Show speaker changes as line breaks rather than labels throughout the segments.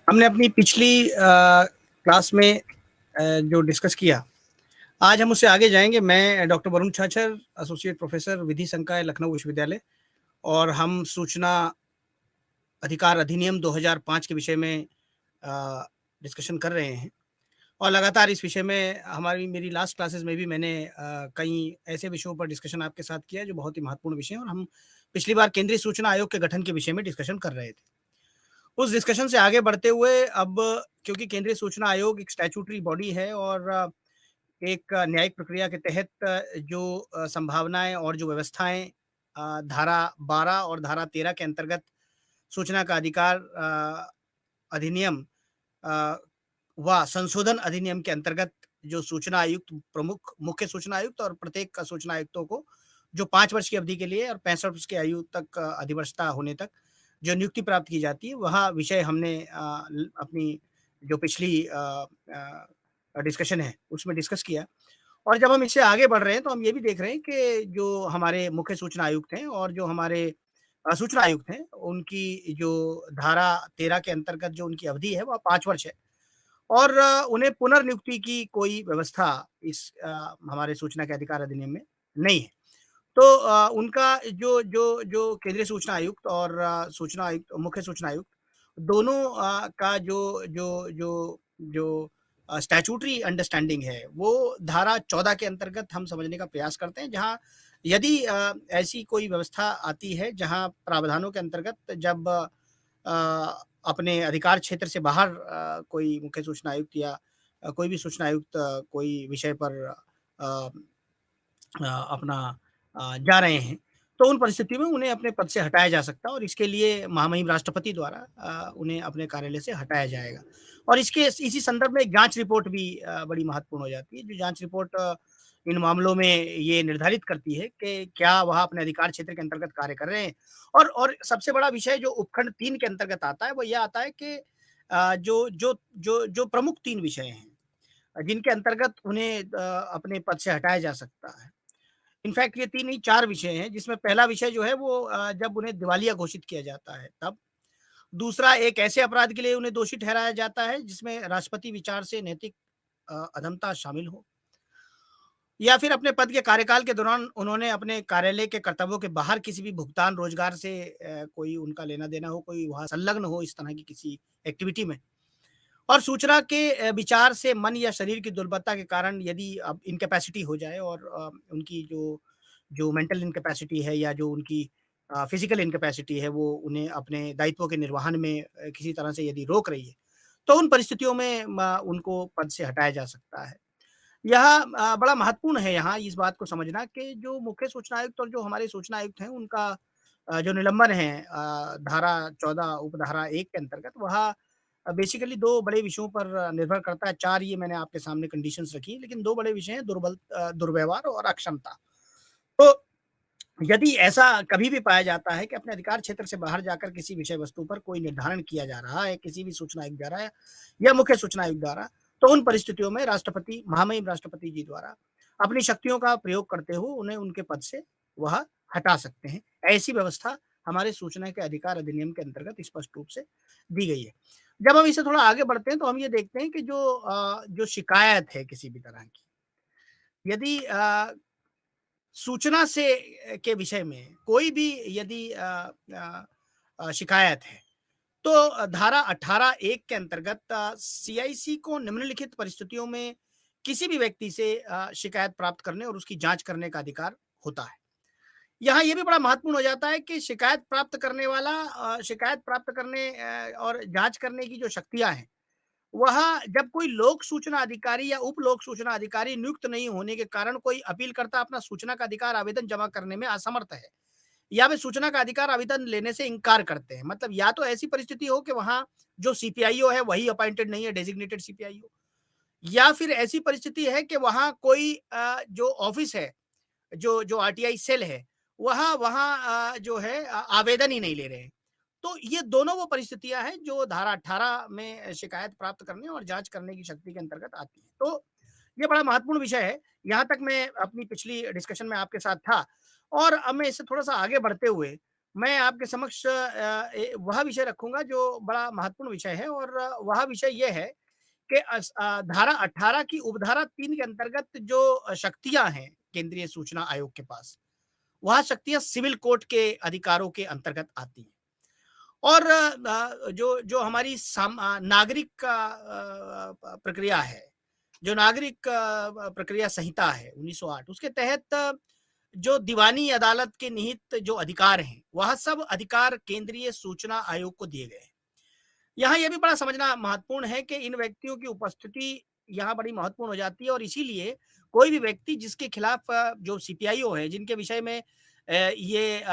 हमने अपनी पिछली क्लास में जो डिस्कस किया, आज हम उससे आगे जाएँगे। मैं डॉक्टर वरुण छाछर, एसोसिएट प्रोफ़ेसर विधि संकाय लखनऊ विश्वविद्यालय, और हम सूचना अधिकार अधिनियम 2005 के विषय में अ, डिस्कशन कर रहे हैं। और लगातार इस विषय में हमारी मेरी लास्ट क्लासेस में भी मैंने कई ऐसे विषयों पर डिस्कशन आपके साथ किया है जो बहुत ही महत्वपूर्ण विषय हैं, और हम पिछली बार केंद्रीय सूचना आयोग के गठन के विषय में डिस्कशन कर रहे थे। उस डिस्कशन से आगे बढ़ते हुए अब, क्योंकि केंद्रीय सूचना आयोग एक स्टैट्यूटरी बॉडी है और एक न्यायिक प्रक्रिया के तहत जो संभावनाएँ और जो व्यवस्थाएँ धारा 12 और धारा 13 के अंतर्गत सूचना का अधिकार अधिनियम अ, व संशोधन अधिनियम के अंतर्गत जो सूचना आयुक्त प्रमुख, मुख्य सूचना आयुक्त और प्रत्येक सूचना आयुक्तों को जो 5 वर्ष की अवधि के लिए और 65 वर्ष की आयु तक अधिवक्ता होने तक जो नियुक्ति प्राप्त की जाती है, वह विषय हमने अपनी जो पिछली डिस्कशन है उसमें डिस्कस किया। और जब हम इससे आगे बढ़ रहे हैं तो हम ये भी देख रहे हैं कि जो हमारे मुख्य सूचना आयुक्त हैं और जो हमारे सूचना आयुक्त हैं, उनकी जो धारा 13 के अंतर्गत जो उनकी अवधि है वह 5 वर्ष है, और उन्हें पुनर्नियुक्ति की कोई व्यवस्था इस हमारे सूचना के अधिकार अधिनियम में नहीं है। तो उनका जो जो जो केंद्रीय सूचना आयुक्त और सूचना आयुक्त, मुख्य सूचना आयुक्त दोनों का जो स्टैट्यूटरी अंडरस्टैंडिंग है, वो धारा 14 के अंतर्गत हम समझने का प्रयास करते हैं, जहाँ यदि ऐसी कोई व्यवस्था आती है, जहाँ प्रावधानों के अंतर्गत जब अपने अधिकार क्षेत्र से बाहर कोई मुख्य सूचना आयुक्त या कोई भी सूचना आयुक्त कोई विषय पर अ अपना जा रहे हैं, तो उन परिस्थितियों में उन्हें अपने पद से हटाया जा सकता है, और इसके लिए महामहिम राष्ट्रपति द्वारा उन्हें अपने कार्यालय से हटाया जाएगा। और इसके इसी संदर्भ में एक जाँच रिपोर्ट भी बड़ी महत्वपूर्ण हो जाती है, जो जाँच रिपोर्ट इन मामलों में ये निर्धारित करती है कि क्या वह अपने अधिकार क्षेत्र के अंतर्गत कार्य कर रहे हैं। और सबसे बड़ा विषय जो उपखंड 3 के अंतर्गत आता है, वो ये आता है कि जो प्रमुख 3 विषय हैं, जिनके अंतर्गत उन्हें अपने पद से हटाया जा सकता है। इनफैक्ट ये 3 नहीं 4 विषय हैं, जिसमें पहला विषय जो है वो जब उन्हें दिवालिया घोषित किया जाता है तब। दूसरा, एक ऐसे अपराध के लिए उन्हें दोषी ठहराया जाता है जिसमें राष्ट्रपति विचार से नैतिक अधमता शामिल हो, या फिर अपने पद के कार्यकाल के दौरान उन्होंने अपने कार्यालय के कर्तव्यों के बाहर किसी भी भुगतान रोजगार से कोई उनका लेना-देना हो, कोई वहाँ संलग्न हो इस तरह की किसी एक्टिविटी में। और सूचना के विचार से मन या शरीर की दुर्बलता के कारण यदि अब इनकैपेसिटी हो जाए, और उनकी जो जो मेंटल इनकैपेसिटी है या जो उनकी फिजिकल इनकैपेसिटी है, वो उन्हें अपने दायित्वों के निर्वहन में किसी तरह से यदि रोक रही है, तो उन परिस्थितियों में उनको पद से हटाया जा सकता है। यह बड़ा महत्वपूर्ण है यहाँ इस बात को समझना कि जो मुख्य सूचना आयुक्त और जो हमारे सूचना आयुक्त हैं, उनका जो निलंबन है धारा 14 उपधारा 1 के अंतर्गत, वह बेसिकली 2 बड़े विषयों पर निर्भर करता है। 4 ये मैंने आपके सामने कंडीशंस रखी हैं, लेकिन 2 बड़े विषय हैं, दुर्व्यवहार और अक्षमता। तो यदि ऐसा कभी भी पाया जाता है कि अपने अधिकार क्षेत्र से बाहर जाकर किसी विषय वस्तु पर कोई निर्धारण किया जा रहा है, किसी भी सूचना आयुक्त द्वारा या मुख्य सूचना आयुक्त द्वारा, तो उन परिस्थितियों में राष्ट्रपति, महामहिम राष्ट्रपति जी द्वारा अपनी शक्तियों का प्रयोग करते हुए उन्हें उनके पद से वह हटा सकते हैं। ऐसी व्यवस्था हमारे सूचना के अधिकार अधिनियम के अंतर्गत स्पष्ट रूप से दी गई है। जब हम इससे थोड़ा आगे बढ़ते हैं तो हम ये देखते हैं कि जो शिकायत है किसी भी तरह की, यदि सूचना से के विषय में कोई भी यदि शिकायत है, तो धारा 18(1) के अंतर्गत सीआईसी को निम्नलिखित परिस्थितियों में किसी भी व्यक्ति से शिकायत प्राप्त करने और उसकी जांच करने का अधिकार होता है। यहाँ ये भी बड़ा महत्वपूर्ण हो जाता है कि शिकायत प्राप्त करने वाला शिकायत प्राप्त करने और जांच करने की जो शक्तियाँ हैं, वह जब कोई लोक सूचना अधिकारी या उप लोक सूचना अधिकारी नियुक्त नहीं होने के कारण कोई अपीलकर्ता अपना सूचना का अधिकार आवेदन जमा करने में असमर्थ है, या वे सूचना का अधिकार आवेदन लेने से इनकार करते हैं। मतलब या तो ऐसी परिस्थिति हो कि वहाँ जो सीपीआईओ है वही अपॉइंटेड नहीं है, डेजिग्नेटेड सीपीआईओ, या फिर ऐसी परिस्थिति है कि वहाँ कोई जो ऑफिस है, जो जो आरटीआई सेल है, वहाँ वहाँ जो है आवेदन ही नहीं ले रहे हैं। तो ये दोनों वो परिस्थितियाँ हैं जो धारा 18 में शिकायत प्राप्त करने और जाँच करने की शक्ति के अंतर्गत आती हैं। तो ये बड़ा महत्वपूर्ण विषय है। यहाँ तक मैं अपनी पिछली डिस्कशन में आपके साथ था, और अब मैं इससे थोड़ा-सा आगे बढ़ते हुए मैं आपके समक्ष वह विषय रखूँगा जो बड़ा महत्वपूर्ण विषय है, और वह विषय ये है कि धारा 18 की उपधारा 3 के अंतर्गत जो शक्तियाँ हैं केंद्रीय सूचना आयोग के पास, वह शक्तियाँ सिविल कोर्ट के अधिकारों के अंतर्गत आती हैं। और जो जो हमारी नागरिक का प्रक्रिया है, जो नागरिक प्रक्रिया संहिता है 1908, उसके तहत जो दीवानी अदालत के निहित जो अधिकार हैं, वह सब अधिकार केंद्रीय सूचना आयोग को दिए गए हैं। यहाँ यह भी बड़ा समझना महत्वपूर्ण है कि इन व्यक्तियों की उपस्थिति यहाँ बड़ी महत्वपूर्ण हो जाती है, और इसीलिए कोई भी व्यक्ति जिसके खिलाफ जो सीपीआईओ है, जिनके विषय में ये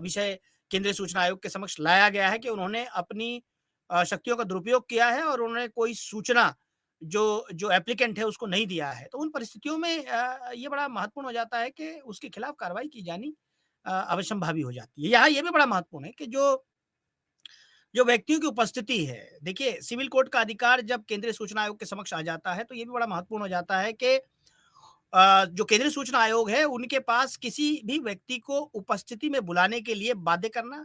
विषय केंद्रीय सूचना आयोग के समक्ष लाया गया है कि उन्होंने अपनी शक्तियों का दुरुपयोग किया है और उन्होंने कोई सूचना जो जो एप्लीकेंट है उसको नहीं दिया है, तो उन परिस्थितियों में ये बड़ा महत्वपूर्ण हो जाता है कि उसके खिलाफ कार्रवाई की जानी अवश्यंभावी हो जाती है। यहाँ ये भी बड़ा महत्वपूर्ण है कि जो जो व्यक्तियों की उपस्थिति है, देखिए सिविल कोर्ट का अधिकार जब केंद्रीय सूचना आयोग के समक्ष आ जाता है, तो ये भी बड़ा महत्वपूर्ण हो जाता है कि जो केंद्रीय सूचना आयोग है, उनके पास किसी भी व्यक्ति को उपस्थिति में बुलाने के लिए बाध्य करना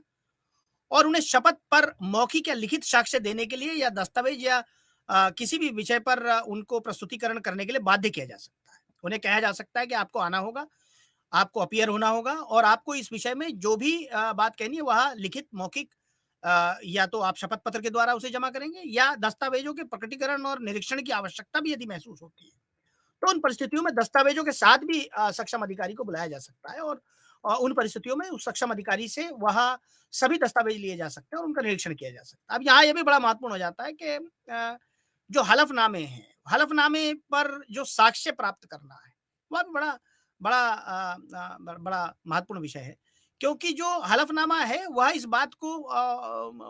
और उन्हें शपथ पर मौखिक या लिखित साक्ष्य देने के लिए या दस्तावेज या किसी भी विषय पर उनको प्रस्तुतिकरण करने के लिए बाध्य किया जा सकता है। उन्हें कहा जा सकता है कि आपको आना होगा, आपको अपीयर होना होगा और आपको इस विषय में जो भी बात कहनी है वह लिखित मौखिक या तो आप शपथ पत्र के द्वारा उसे जमा करेंगे या दस्तावेजों के प्रकटीकरण और निरीक्षण की आवश्यकता भी यदि महसूस होती है, तो उन परिस्थितियों में दस्तावेजों के साथ भी सक्षम अधिकारी को बुलाया जा सकता है, और उन परिस्थितियों में उस सक्षम अधिकारी से वह सभी दस्तावेज लिए जा सकते हैं और उनका निरीक्षण किया जा सकता है। अब यहाँ ये भी बड़ा महत्वपूर्ण हो जाता है कि जो हलफनामे हैं, हलफनामे पर जो साक्ष्य प्राप्त करना है, वह भी बड़ा महत्वपूर्ण विषय है। क्योंकि जो हलफनामा है, वह इस बात को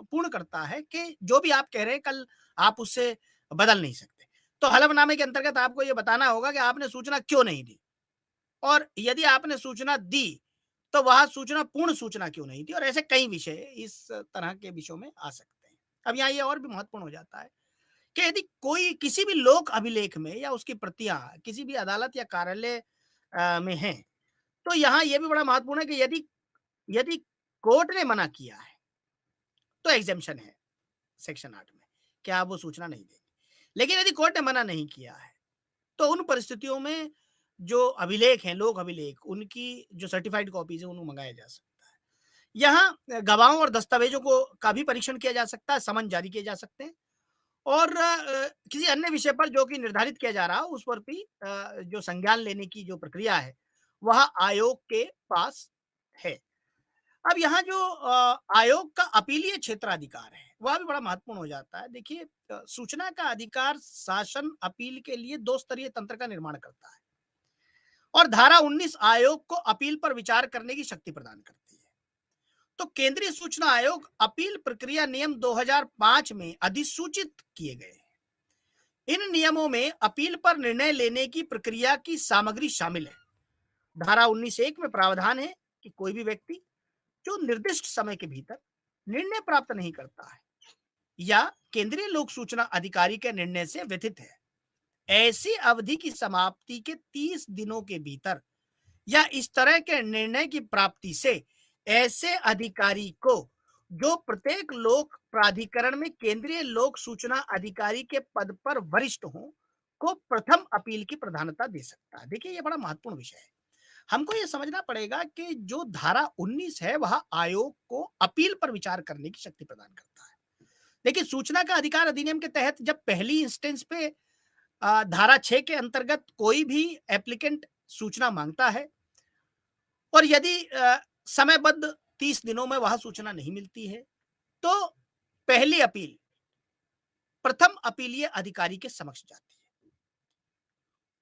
पूर्ण करता है कि जो भी आप कह रहे हैं, कल आप उससे बदल नहीं सकते। तो हलफनामे के अंतर्गत आपको ये बताना होगा कि आपने सूचना क्यों नहीं दी, और यदि आपने सूचना दी, तो वह सूचना पूर्ण सूचना क्यों नहीं थी, और ऐसे कई विषय इस तरह के विषयों में आ सकते हैं। अब यहाँ ये और भी महत्वपूर्ण हो जाता है कि यदि कोई किसी भी लोक अभिलेख में या उसकी प्रतियां किसी भी अदालत या कार्यालय में हैं, तो यहाँ ये भी बड़ा महत्वपूर्ण है कि यदि यदि कोर्ट ने मना किया है, तो एग्जेम्पशन है सेक्शन 8 में कि आप वो सूचना नहीं देंगे। लेकिन यदि कोर्ट ने मना नहीं किया है, तो उन परिस्थितियों में जो अभिलेख हैं, लोक अभिलेख, उनकी जो सर्टिफाइड कॉपीज़ हैं, उन्हें मँगाया जा सकता है। यहाँ गवाहों और दस्तावेजों को का भी परीक्षण किया जा सकता है, समन जारी किए जा सकते हैं, और किसी अन्य विषय पर जो कि निर्धारित किया जा रहा हो, उस पर भी जो संज्ञान लेने की जो प्रक्रिया है, वह आयोग के पास है। अब यहाँ जो आयोग का अपीलीय क्षेत्राधिकार है, वह भी बड़ा महत्वपूर्ण हो जाता है। देखिए सूचना का अधिकार शासन अपील के लिए 2 स्तरीय तंत्र का निर्माण करता है, और धारा 19 आयोग को अपील पर विचार करने की शक्ति प्रदान करती है। तो केंद्रीय सूचना आयोग अपील प्रक्रिया नियम 2005 में अधिसूचित किए गए हैं। इन नियमों में अपील पर निर्णय लेने की प्रक्रिया की सामग्री शामिल है। धारा 19(1) में प्रावधान है कि कोई भी व्यक्ति जो निर्दिष्ट समय के भीतर निर्णय प्राप्त नहीं करता है या केंद्रीय लोक सूचना अधिकारी के निर्णय से व्यथित है, ऐसी अवधि की समाप्ति के 30 दिनों के भीतर या इस तरह के निर्णय की प्राप्ति से ऐसे अधिकारी को जो प्रत्येक लोक प्राधिकरण में केंद्रीय लोक सूचना अधिकारी के पद पर वरिष्ठ हो, को प्रथम अपील की प्रधानता दे सकता है। देखिए ये बड़ा महत्वपूर्ण विषय है। हमको ये समझना पड़ेगा कि जो धारा 19 है, वह आयोग को अपील पर विचार करने की शक्ति प्रदान करता है। देखिए सूचना का अधिकार अधिनियम के तहत जब पहली इंस्टेंस पे धारा 6 के अंतर्गत कोई भी एप्लीकेंट सूचना मांगता है और यदि समयबद्ध 30 दिनों में वह सूचना नहीं मिलती है, तो पहली अपील प्रथम अपीलीय अधिकारी के समक्ष जाती है,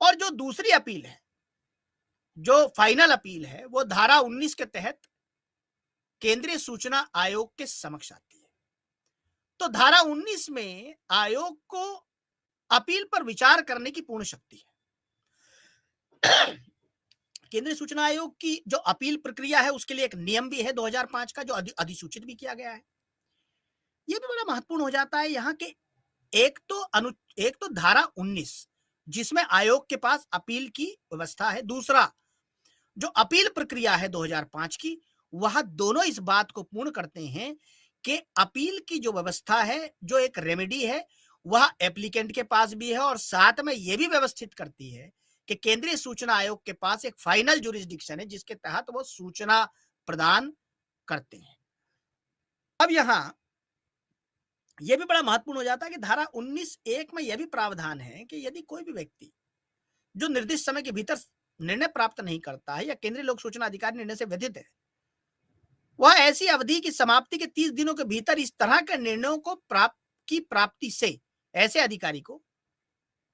और जो दूसरी अपील है, जो फाइनल अपील है, वो धारा 19 के तहत केंद्रीय सूचना आयोग के समक्ष आती है। तो धारा 19 में आयोग को अपील पर विचार करने की पूर्ण शक्ति है। केंद्रीय सूचना आयोग की जो अपील प्रक्रिया है, उसके लिए एक नियम भी है 2005 का, जो अधिसूचित भी किया गया है। यह भी बड़ा महत्वपूर्ण हो जाता है यहाँ के एक तो धारा 19 जिसमें आयोग के पास अपील की व्यवस्था है, दूसरा जो अपील प्रक्रिया है 2005 की, वह दोनों इस बात को पूर्ण करते हैं कि अपील की जो व्यवस्था है, जो एक रेमेडी है, वह एप्लीकेंट के पास भी है और साथ में यह भी व्यवस्थित करती है कि केंद्रीय सूचना आयोग के पास एक फाइनल जुरिस्डिक्शन है जिसके तहत वो सूचना प्रदान करते हैं। अब यहां यह भी बड़ा महत्वपूर्ण हो जाता है कि धारा 19(1) में यह भी प्रावधान है कि यदि कोई भी व्यक्ति जो निर्दिष्ट समय के भीतर निर्णय प्राप्त नहीं करता है या केंद्रीय लोक सूचना अधिकारी निर्णय से व्यथित है, वह ऐसी अवधि की समाप्ति के 30 दिनों के भीतर इस तरह के निर्णयों को प्राप्ति से ऐसे अधिकारी को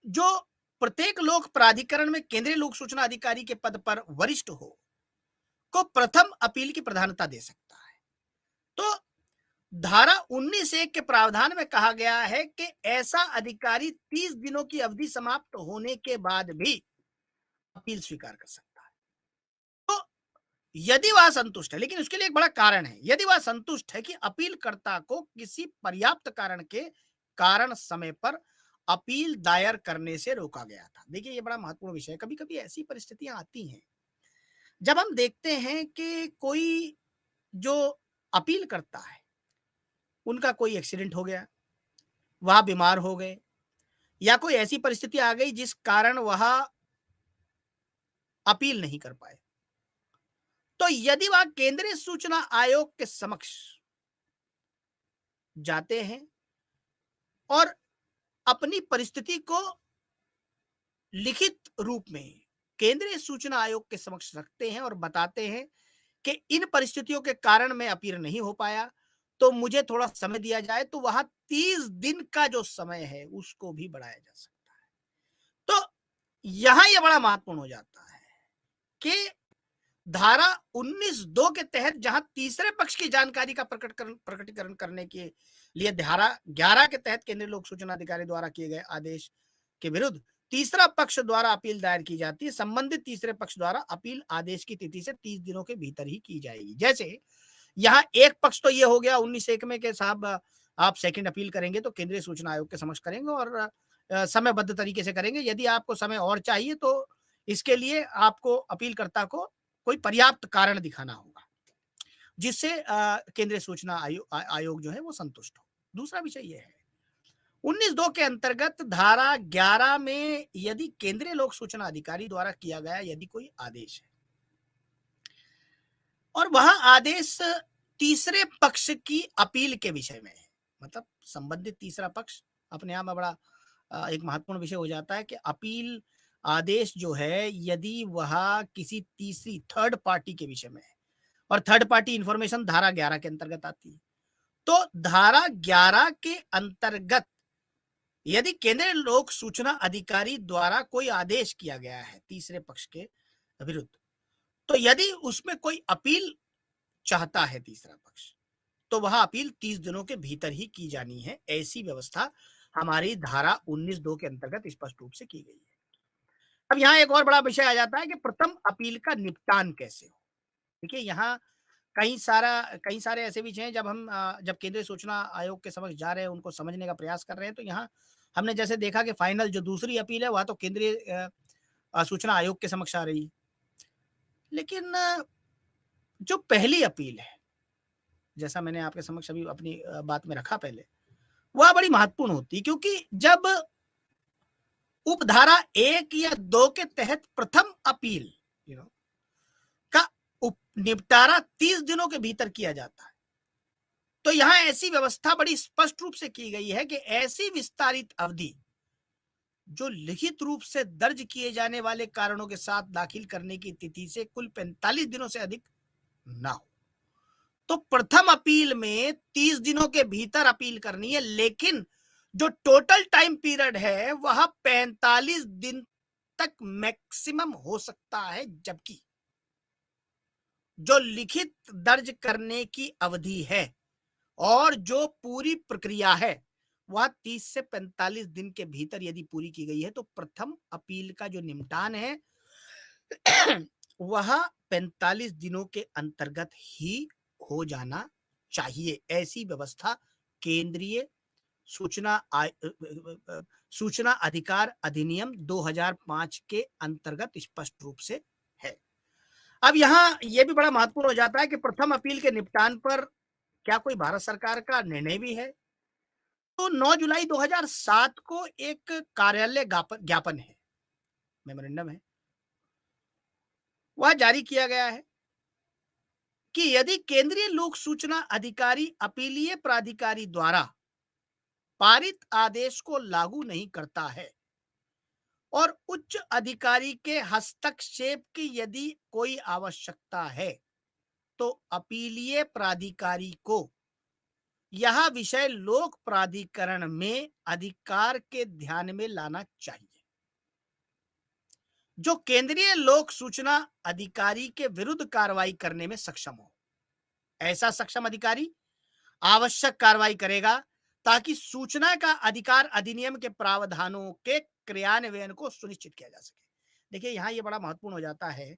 जो प्रत्येक लोक प्राधिकरण में केंद्रीय लोक सूचना अधिकारी के पद पर वरिष्ठ हो को प्रथम अपील की प्रधानता दे सकता है। तो धारा 19(1) के प्रावधान में कहा गया है कि ऐसा अधिकारी 30 दिनों की अवधि समाप्त होने के बाद भी अपील स्वीकार कर सकता है। तो यदि वह संतुष्ट है, लेकिन उसके लिए एक बड़ा कारण है, यदि वह संतुष्ट है कि अपीलकर्ता को किसी पर्याप्त कारण के कारण समय पर अपील दायर करने से रोका गया था। देखिए ये बड़ा महत्वपूर्ण विषय है। कभी कभी ऐसी परिस्थितियां आती हैं जब हम देखते हैं कि कोई जो अपील करता है उनका कोई एक्सीडेंट हो गया, वह बीमार हो गए या कोई ऐसी परिस्थिति आ गई जिस कारण वह अपील नहीं कर पाए। तो यदि वह केंद्रीय सूचना आयोग के समक्ष जाते हैं और अपनी परिस्थिति को लिखित रूप में केंद्रीय सूचना आयोग के समक्ष रखते हैं और बताते हैं कि इन परिस्थितियों के कारण मैं अपील नहीं हो पाया, तो मुझे थोड़ा समय दिया जाए, तो वहां 30 दिन का जो समय है उसको भी बढ़ाया जा सकता है। तो यहां यह बड़ा महत्वपूर्ण हो जाता है कि धारा 19(2) के तहत जहां तीसरे पक्ष की जानकारी का प्रकटीकरण करने के लिए धारा 11 के तहत केंद्रीय लोक सूचना अधिकारी द्वारा किए गए आदेश के विरुद्ध तीसरा पक्ष द्वारा अपील दायर की जाती है, संबंधित तीसरे पक्ष द्वारा अपील आदेश की तिथि से 30 दिनों के भीतर ही की जाएगी। जैसे यहाँ एक पक्ष तो ये हो गया 19(1) में कि साहब आप सेकंड अपील करेंगे तो केंद्रीय सूचना आयोग के समक्ष करेंगे और समयबद्ध तरीके से करेंगे। यदि आपको समय और चाहिए तो इसके लिए आपको अपीलकर्ता को कोई पर्याप्त कारण दिखाना होगा जिससे केंद्रीय सूचना आयोग जो है वो संतुष्ट हो। दूसरा विषय यह है 19(2) के अंतर्गत धारा 11 में यदि केंद्रीय लोक सूचना अधिकारी द्वारा किया गया यदि कोई आदेश है और वह आदेश तीसरे पक्ष की अपील के विषय में है, मतलब संबंधित तीसरा पक्ष अपने आप में बड़ा एक महत्वपूर्ण विषय हो जाता है कि अपील आदेश जो है यदि वह किसी तीसरी थर्ड पार्टी के विषय में है और थर्ड पार्टी इंफॉर्मेशन धारा 11 के अंतर्गत आती है, तो धारा 11 के अंतर्गत यदि केंद्रीय लोक सूचना अधिकारी द्वारा कोई आदेश किया गया है तीसरे पक्ष के विरुद्ध, तो यदि उसमें कोई अपील चाहता है तीसरा पक्ष, तो वह अपील 30 दिनों के भीतर ही की जानी है। ऐसी व्यवस्था हमारी धारा 19(2) के अंतर्गत स्पष्ट रूप से की गई है। अब यहाँ एक और बड़ा विषय आ जाता है कि प्रथम अपील का निपटान कैसे हो। देखिए यहाँ कई सारे ऐसे विषय हैं जब केंद्रीय सूचना आयोग के समक्ष जा रहे हैं, उनको समझने का प्रयास कर रहे हैं, तो यहाँ हमने जैसे देखा कि फाइनल जो दूसरी अपील है वह तो केंद्रीय सूचना आयोग के समक्ष आ रही है, लेकिन जो पहली अपील है, जैसा मैंने आपके समक्ष अभी अपनी बात में रखा पहले, वह बड़ी महत्वपूर्ण होती है क्योंकि जब उपधारा 1 या 2 के तहत प्रथम अपील का निपटारा 30 दिनों के भीतर किया जाता है, तो यहां ऐसी व्यवस्था बड़ी स्पष्ट रूप से की गई है कि ऐसी विस्तारित अवधि जो लिखित रूप से दर्ज किए जाने वाले कारणों के साथ दाखिल करने की तिथि से कुल 45 दिनों से अधिक ना हो। तो प्रथम अपील में 30 दिनों के भीतर अपील करनी है, लेकिन जो टोटल टाइम पीरियड है वह 45 दिन तक मैक्सिमम हो सकता है, जबकि जो लिखित दर्ज करने की अवधि है और जो पूरी प्रक्रिया है वह 30 से 45 दिन के भीतर यदि पूरी की गई है तो प्रथम अपील का जो निपटान है वह 45 दिनों के अंतर्गत ही हो जाना चाहिए। ऐसी व्यवस्था केंद्रीय सूचना अधिकार अधिनियम 2005 के अंतर्गत स्पष्ट रूप से है। अब यहाँ ये भी बड़ा महत्वपूर्ण हो जाता है कि प्रथम अपील के निपटान पर क्या कोई भारत सरकार का निर्णय भी है? तो 9 जुलाई 2007 को एक कार्यालय ज्ञापन है, मेमोरेंडम है, वह जारी किया गया है कि यदि केंद्रीय लोक सूचना अधिकारी अपीलीय प्राधिकारी द्वारा पारित आदेश को लागू नहीं करता है और उच्च अधिकारी के हस्तक्षेप की यदि कोई आवश्यकता है, तो अपीलीय प्राधिकारी को यह विषय लोक प्राधिकरण में अधिकार के ध्यान में लाना चाहिए। जो केंद्रीय लोक सूचना अधिकारी के विरुद्ध कार्रवाई करने में सक्षम हो, ऐसा सक्षम अधिकारी आवश्यक कार्रवाई करेगा ताकि सूचना का अधिकार अधिनियम के प्रावधानों के क्रियान्वयन को सुनिश्चित किया जा सके। देखिए यहां यह बड़ा महत्वपूर्ण हो जाता है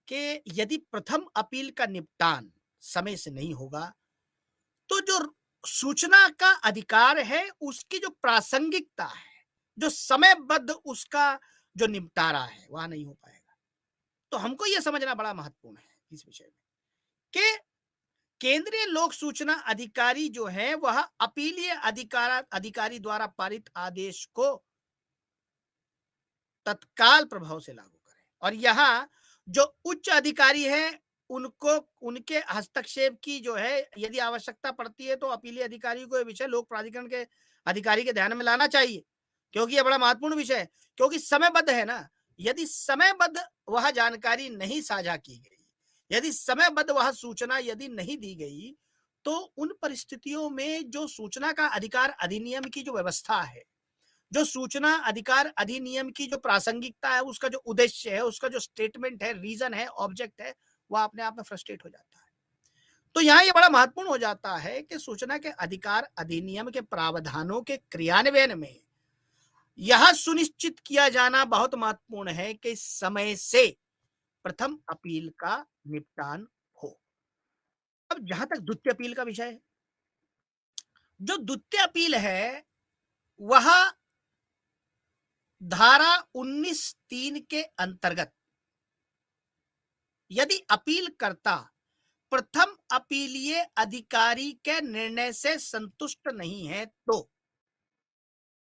कि यदि प्रथम अपील का निपटान समय से नहीं होगा, तो जो सूचना का अधिकार है उसकी जो प्रासंगिकता है, जो समयबद्ध उसका जो निपटारा है, वह नहीं हो पाएगा। तो हमको यह समझना बड़ा महत्वपूर्ण है इस विषय में कि केंद्रीय लोक सूचना अधिकारी जो है वह अपीलीय अधिकारी द्वारा पारित आदेश को तत्काल प्रभाव से लागू करें, और यहाँ जो उच्च अधिकारी है उनको उनके हस्तक्षेप की जो है यदि आवश्यकता पड़ती है, तो अपीलीय अधिकारी को यह विषय लोक प्राधिकरण के अधिकारी के ध्यान में लाना चाहिए, क्योंकि यह बड़ा महत्वपूर्ण विषय है, क्योंकि समयबद्ध है ना। यदि समयबद्ध वह जानकारी नहीं साझा की गई, यदि समयबद्ध वह सूचना यदि नहीं दी गई, तो उन परिस्थितियों में जो सूचना का अधिकार अधिनियम की जो व्यवस्था है, जो सूचना अधिकार अधिनियम की जो प्रासंगिकता है, उसका जो उद्देश्य है, उसका जो स्टेटमेंट है, रीजन है, ऑब्जेक्ट है, वह अपने आप में फ्रस्ट्रेट हो जाता है। तो यहाँ ये बड़ा महत्वपूर्ण हो जाता है कि सूचना के अधिकार अधिनियम के प्रावधानों के क्रियान्वयन में यह सुनिश्चित किया जाना बहुत महत्वपूर्ण है कि समय से प्रथम अपील का निपटान हो। अब जहां तक द्वितीय अपील का विषय है, जो द्वितीय अपील है वह धारा 19(3) के अंतर्गत यदि अपील करता प्रथम अपीलीय अधिकारी के निर्णय से संतुष्ट नहीं है, तो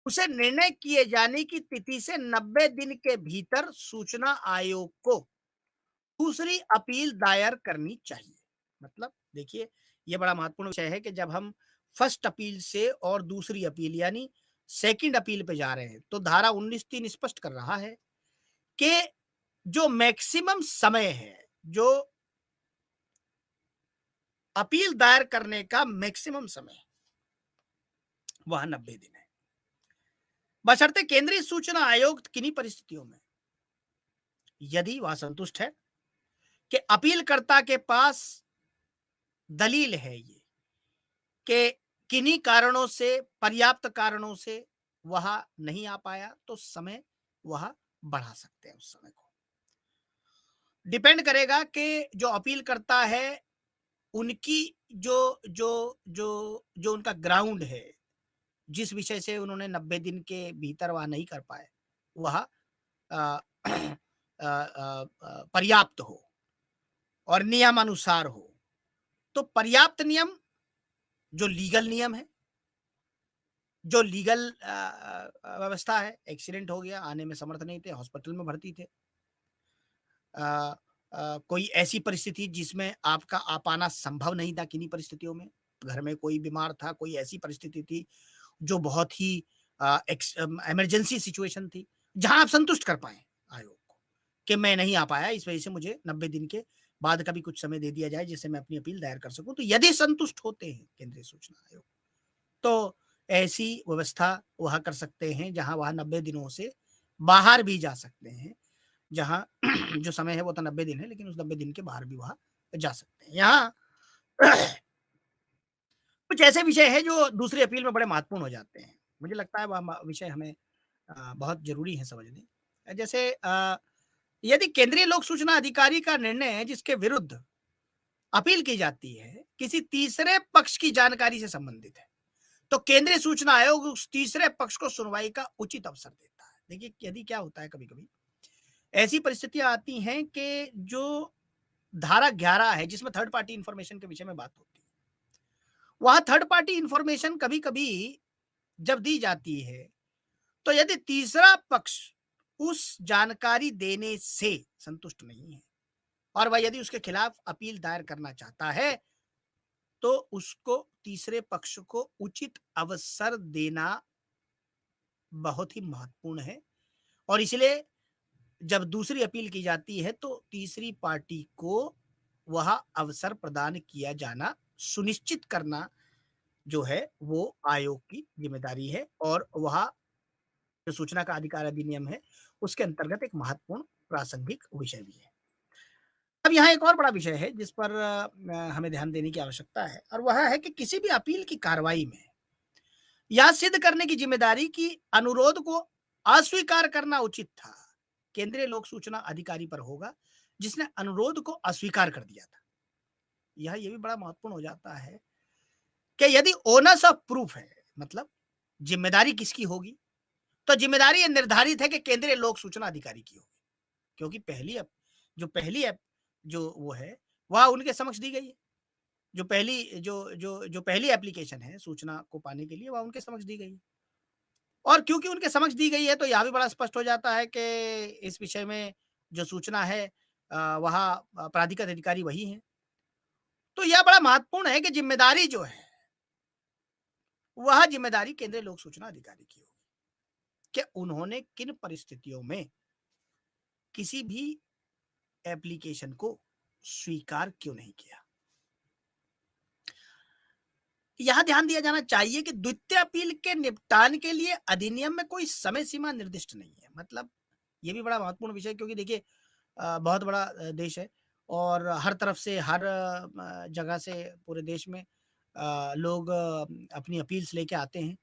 उसे निर्णय किए जाने की तिथि से 90 दिन के भीतर सूचना आयोग को दूसरी अपील दायर करनी चाहिए। मतलब देखिए यह बड़ा महत्वपूर्ण विषय है कि जब हम फर्स्ट अपील से और दूसरी अपील यानी सेकंड अपील पे जा रहे हैं, तो धारा 19(3) स्पष्ट कर रहा है कि जो मैक्सिमम समय है, जो अपील दायर करने का मैक्सिमम समय, वह 90 दिन है, बशर्ते केंद्रीय सूचना आयोग किन्हीं परिस्थितियों में यदि वह संतुष्ट है कि अपीलकर्ता के पास दलील है ये कि किन्हीं कारणों से, पर्याप्त कारणों से वह नहीं आ पाया, तो समय वह बढ़ा सकते हैं। उस समय को डिपेंड करेगा कि जो अपील करता है उनकी जो जो जो जो उनका ग्राउंड है, जिस विषय से उन्होंने 90 दिन के भीतर वह नहीं कर पाए, वह पर्याप्त हो और नियमानुसार हो। तो पर्याप्त नियम जो लीगल नियम है, जो लीगल व्यवस्था है, एक्सीडेंट हो गया, आने में समर्थ नहीं थे, हॉस्पिटल में भर्ती थे, कोई ऐसी परिस्थिति जिसमें आपका आ पाना संभव नहीं था, किन्हीं परिस्थितियों में घर में कोई बीमार था, कोई ऐसी परिस्थिति थी जो बहुत ही इमरजेंसी सिचुएशन थी, जहां आप संतुष्ट कर पाए आयोग को कि मैं नहीं आ पाया, इस वजह से मुझे 90 दिन के बाद का भी कुछ समय दे दिया जाए जिससे मैं अपनी अपील दायर कर सकूं। तो यदि संतुष्ट होते हैं केंद्रीय सूचना आयोग, तो ऐसी व्यवस्था वह कर सकते हैं जहां वह 90 दिनों से बाहर भी जा सकते हैं, जहां जो समय है वो तो 90 दिन है, लेकिन उस 90 दिन के बाहर भी वह जा सकते हैं। यहाँ कुछ ऐसे विषय हैं जो दूसरी अपील में बड़े महत्वपूर्ण हो जाते हैं। मुझे लगता है वह विषय हमें बहुत ज़रूरी है समझने। जैसे यदि केंद्रीय लोक सूचना अधिकारी का निर्णय है जिसके विरुद्ध अपील की जाती है, किसी तीसरे पक्ष की जानकारी से संबंधित है, तो केंद्रीय सूचना आयोग उस तीसरे पक्ष को सुनवाई का उचित अवसर देता है। देखिए यदि क्या होता है, कभी-कभी ऐसी परिस्थितियाँ आती हैं कि जो धारा 11 है जिसमें थर्ड पार्टी इंफॉर्मेशन के विषय में बात होती है। वहां थर्ड पार्टी इंफॉर्मेशन कभी-कभी जब दी जाती है, तो यदि तीसरा पक्ष उस जानकारी देने से संतुष्ट नहीं है और वह यदि उसके खिलाफ अपील दायर करना चाहता है, तो उसको तीसरे पक्ष को उचित अवसर देना बहुत ही महत्वपूर्ण है। और इसलिए जब दूसरी अपील की जाती है तो तीसरी पार्टी को वह अवसर प्रदान किया जाना सुनिश्चित करना जो है वो आयोग की जिम्मेदारी है, और वह जो सूचना का अधिकार अधिनियम है उसके अंतर्गत एक महत्वपूर्ण प्रासंगिक विषय भी है। अब यहाँ एक और बड़ा विषय है जिस पर हमें ध्यान देने की आवश्यकता है, और वह है कि किसी भी अपील की कार्रवाई में यह सिद्ध करने की जिम्मेदारी की अनुरोध को अस्वीकार करना उचित था, केंद्रीय लोक सूचना अधिकारी पर होगा जिसने अनुरोध को अस्वीकार कर दिया था। यह ये भी बड़ा महत्वपूर्ण हो जाता है कि यदि ओनर्स ऑफ प्रूफ है, मतलब जिम्मेदारी किसकी होगी, तो जिम्मेदारी यह निर्धारित है कि केंद्रीय लोक सूचना अधिकारी की होगी, क्योंकि पहली ऐप जो वो है वह उनके समक्ष दी गई है। जो पहली एप्लीकेशन है सूचना को पाने के लिए वह उनके समक्ष दी गई है, और क्योंकि उनके समक्ष दी गई है तो यह भी बड़ा स्पष्ट हो जाता है कि इस विषय में जो सूचना है वह प्राधिकृत अधिकारी वही है। तो यह बड़ा महत्वपूर्ण है कि जिम्मेदारी जो है वह जिम्मेदारी केंद्रीय लोक सूचना अधिकारी की होगी कि उन्होंने किन परिस्थितियों में किसी भी एप्लीकेशन को स्वीकार क्यों नहीं किया। यह ध्यान दिया जाना चाहिए कि द्वितीय अपील के निपटान के लिए अधिनियम में कोई समय सीमा निर्दिष्ट नहीं है। मतलब ये भी बड़ा महत्वपूर्ण विषय है, क्योंकि देखिए बहुत बड़ा देश है और हर तरफ से हर जगह से पूरे देश में लोग अपनी अपील्स लेके आते हैं।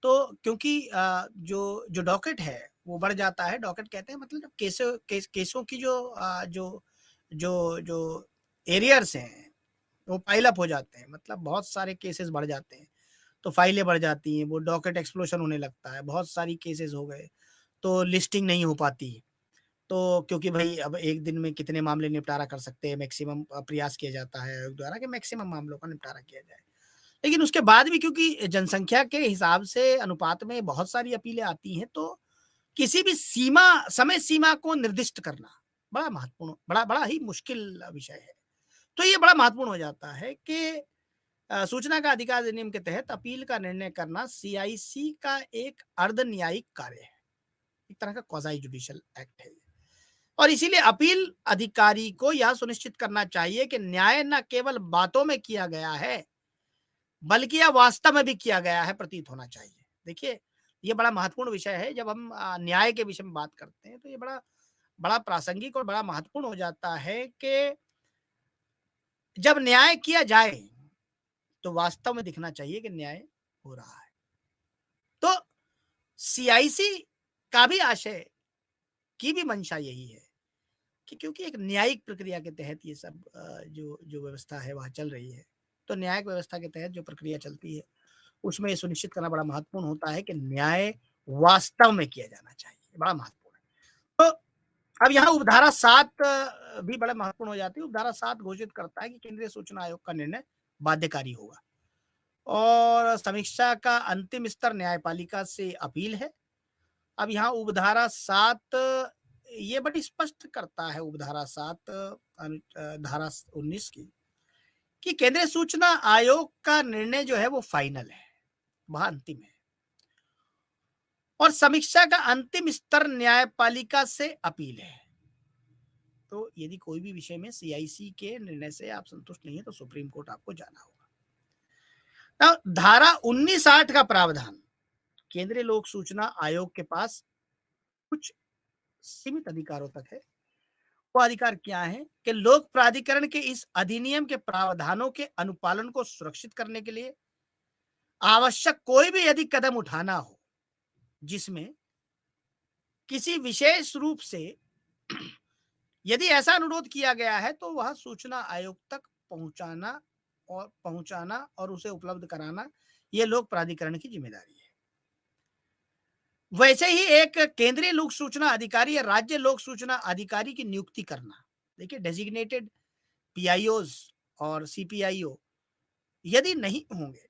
तो क्योंकि जो जो डॉकेट है वो बढ़ जाता है, डॉकेट कहते हैं मतलब जब केसों की जो एरियर्स हैं वो पाइल अप हो जाते हैं, मतलब बहुत सारे केसेस बढ़ जाते हैं, तो फाइलें बढ़ जाती हैं, वो डॉकेट एक्सप्लोशन होने लगता है, बहुत सारी केसेस हो गए, तो लिस्टिंग नहीं हो पाती। तो क्योंकि भाई अब एक दिन में कितने मामले निपटारा कर सकते हैं, मैक्सिमम प्रयास किया जाता है आयोग द्वारा कि मैक्सिमम मामलों का निपटारा किया जाए। लेकिन उसके बाद भी क्योंकि जनसंख्या के हिसाब से अनुपात में बहुत सारी अपीलें आती हैं, तो किसी भी समय सीमा को निर्दिष्ट करना बड़ा महत्वपूर्ण, बड़ा ही मुश्किल विषय है। तो ये बड़ा महत्वपूर्ण हो जाता है कि सूचना का अधिकार अधिनियम के तहत अपील का निर्णय करना सीआईसी का एक अर्ध न्यायिक कार्य है, एक तरह का क्वाज़ी जुडिशियल एक्ट है। और इसीलिए अपील अधिकारी को यह सुनिश्चित करना चाहिए कि न्याय न केवल बातों में किया गया है, बल्कि यह वास्तव में भी किया गया है प्रतीत होना चाहिए। देखिए, ये बड़ा महत्वपूर्ण विषय है। जब हम न्याय के विषय में बात करते हैं, तो ये बड़ा बड़ा प्रासंगिक और बड़ा महत्वपूर्ण हो जाता है कि जब न्याय किया जाए, तो वास्तव में दिखना चाहिए कि न्याय हो रहा है। तो सीआईसी का भी आशय की भी मंशा यही है कि क्योंकि एक न्यायिक प्रक्रिया के तहत ये सब जो जो व्यवस्था है वह चल रही है, तो न्यायिक व्यवस्था के तहत जो प्रक्रिया चलती है उसमें ये सुनिश्चित करना बड़ा महत्वपूर्ण होता है कि न्याय वास्तव में किया जाना चाहिए, बड़ा महत्वपूर्ण है। तो अब यहाँ उपधारा 7 भी बड़ा महत्वपूर्ण हो जाती है। उपधारा 7 घोषित करता है कि केंद्रीय सूचना आयोग का निर्णय बाध्यकारी होगा, और समीक्षा का अंतिम स्तर न्यायपालिका से अपील है। अब यहाँ उपधारा 7 ये बड़ी स्पष्ट करता है, उपधारा 7 धारा 19 की, कि केंद्रीय सूचना आयोग का निर्णय जो है वो फाइनल है, वह अंतिम है, और समीक्षा का अंतिम स्तर न्यायपालिका से अपील है। तो यदि कोई भी विषय में सीआईसी के निर्णय से आप संतुष्ट नहीं है तो सुप्रीम कोर्ट आपको जाना होगा। धारा 19(8) का प्रावधान केंद्रीय लोक सूचना आयोग के पास कुछ सीमित अधिकारों तक है। वो अधिकार क्या है कि लोक प्राधिकरण के इस अधिनियम के प्रावधानों के अनुपालन को सुरक्षित करने के लिए आवश्यक कोई भी यदि कदम उठाना हो जिसमें किसी विशेष रूप से यदि ऐसा अनुरोध किया गया है तो वह सूचना आयोग तक पहुंचाना और उसे उपलब्ध कराना यह लोक प्राधिकरण की जिम्मेदारी है। वैसे ही एक केंद्रीय लोक सूचना अधिकारी या राज्य लोक सूचना अधिकारी की नियुक्ति करना, देखिए डेजिग्नेटेड पीआईओज़ और सीपीआईओ यदि नहीं होंगे,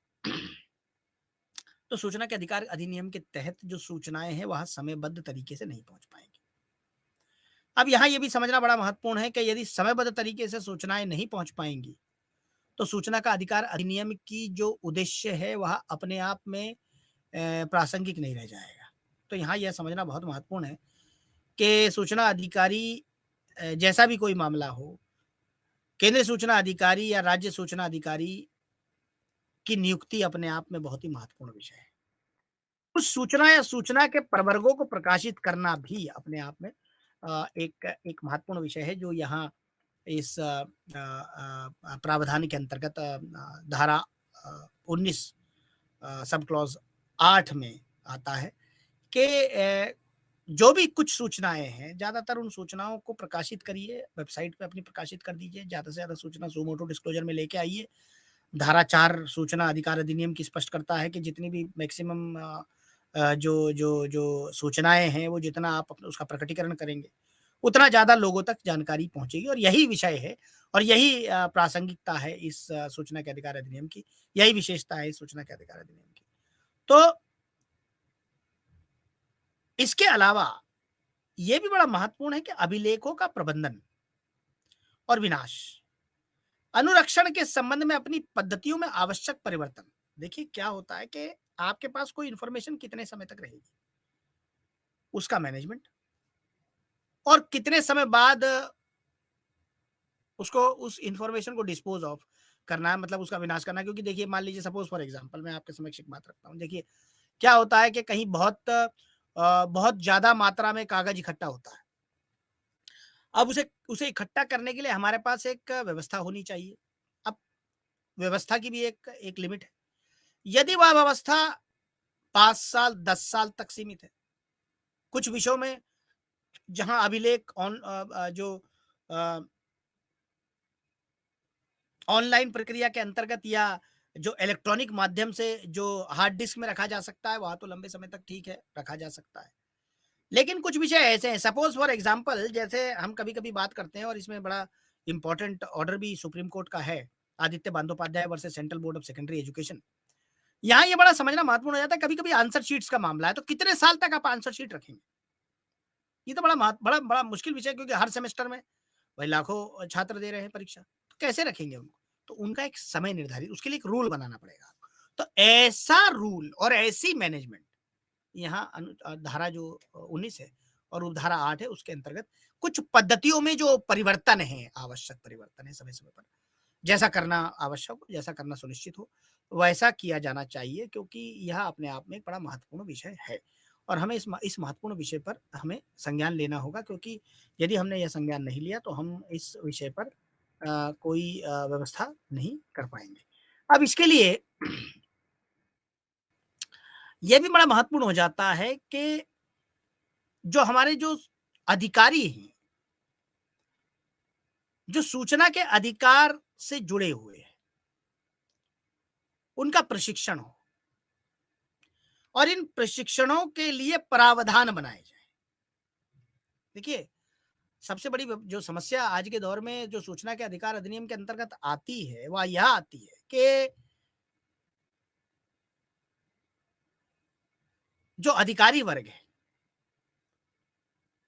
तो सूचना के अधिकार अधिनियम के तहत जो सूचनाएँ हैं, वहाँ समयबद्ध तरीके से नहीं पहुँच पाएँगी। अब यहाँ ये भी समझना बड़ा महत्वपूर्ण है कि यदि समयबद्ध तरीके से सूचनाएँ नहीं पहुँच पाएँगी, तो सूचना का अधिकार अधिनियम की जो उद्देश्य है, वह अपने आप में प्रासंगिक नहीं रह जाएगा। तो यहाँ यह समझना बहुत महत्वपूर्ण है कि सूचना अधिकारी जैसा भी कोई मामला हो, केंद्रीय सूचना अधिकारी या राज्य सूचना अधिकारी की नियुक्ति अपने आप में बहुत ही महत्वपूर्ण विषय है। उस सूचना या सूचना के प्रवर्गों को प्रकाशित करना भी अपने आप में एक एक महत्वपूर्ण विषय है, जो यहाँ इस प्रावधान के अंतर्गत धारा 19 सब क्लॉज़ 8 में आता है कि जो भी कुछ सूचनाएँ हैं, ज़्यादातर उन सूचनाओं को प्रकाशित करिए, वेबसाइट पे अपनी प्रकाशित कर दीजिए, ज़्यादा से ज़्यादा सूचना सुमो मोटो डिस्क्लोज़र में लेके आइए। धारा 4 सूचना अधिकार अधिनियम की स्पष्ट करता है कि जितनी भी मैक्सिमम जो सूचनाएँ हैं, वो जितना आप उसका प्रकटीकरण करेंगे, उतना ज़्यादा लोगों तक जानकारी पहुँचेगी और यही विषय है और यही प्रासंगिकता है इस सूचना के अधिकार अधिनियम की, यही विशेषता है इस सूचना के अधिकार अधिनियम की। तो इसके अलावा ये भी बड़ा महत्वपूर्ण है कि अभिलेखों का प्रबंधन और विनाश, अनुरक्षण के संबंध में अपनी पद्धतियों में आवश्यक परिवर्तन। देखिए क्या होता है कि आपके पास कोई इंफॉर्मेशन कितने समय तक रहेगी, उसका मैनेजमेंट और कितने समय बाद उसको उस इंफॉर्मेशन को डिस्पोज ऑफ करना है, मतलब उसका विनाश करना है। क्योंकि देखिए मान लीजिए सपोज फॉर एग्जांपल मैं आपके समक्ष एक बात रखता हूँ। देखिए क्या होता है कि कहीं बहुत ज्यादा मात्रा में कागज इकट्ठा होता है। अब उसे उसे इकट्ठा करने के लिए हमारे पास एक व्यवस्था होनी चाहिए। अब व्यवस्था की भी एक एक लिमिट है। यदि वह व्यवस्था 5 साल 10 साल तक सीमित है, कुछ विषयों में जहां अभिलेख जो ऑनलाइन प्रक्रिया के अंतर्गत या जो इलेक्ट्रॉनिक माध्यम से जो हार्ड डिस्क में रखा जा सकता है, वहाँ तो लंबे समय तक ठीक है, रखा जा सकता है। लेकिन कुछ विषय ऐसे हैं, सपोज़ फॉर एग्ज़ाम्पल जैसे हम कभी-कभी बात करते हैं और इसमें बड़ा इम्पोर्टेंट ऑर्डर भी सुप्रीम कोर्ट का है, Aditya Bandopadhyay versus central board of secondary education. यहाँ ये बड़ा समझना महत्वपूर्ण हो जाता है, कभी-कभी आंसर शीट्स का मामला है, तो कितने साल तक आप आंसर शीट रखेंगे? ये तो बड़ा बड़ा मुश्किल विषय है क्योंकि हर सेमेस्टर में भाई लाखों छात्र दे रहे हैं परीक्षा, तो कैसे रखेंगे उनको? तो उनका एक समय निर्धारित, उसके लिए एक रूल बनाना पड़ेगा आपको। तो ऐसा रूल और ऐसी मैनेजमेंट यहाँ धारा जो 19 है और उपधारा 8 है, उसके अंतर्गत कुछ पद्धतियों में जो परिवर्तन है, आवश्यक परिवर्तन है समय-समय पर, जैसा करना आवश्यक हो, जैसा करना सुनिश्चित हो, वैसा किया जाना चाहिए क्योंकि यह अपने आप में एक बड़ा महत्वपूर्ण विषय है। और हमें इस महत्वपूर्ण विषय पर हमें संज्ञान लेना होगा क्योंकि यदि हमने यह संज्ञान नहीं लिया, तो हम इस विषय पर कोई व्यवस्था नहीं कर पाएँगे। अब इसके लिए ये भी बड़ा महत्वपूर्ण हो जाता है कि जो हमारे जो अधिकारी हैं, जो सूचना के अधिकार से जुड़े हुए हैं, उनका प्रशिक्षण हो और इन प्रशिक्षणों के लिए प्रावधान बनाए जाएँ। देखिए, सबसे बड़ी जो समस्या आज के दौर में जो सूचना के अधिकार अधिनियम के अंतर्गत आती है, वह यह आती है कि जो अधिकारी वर्ग है,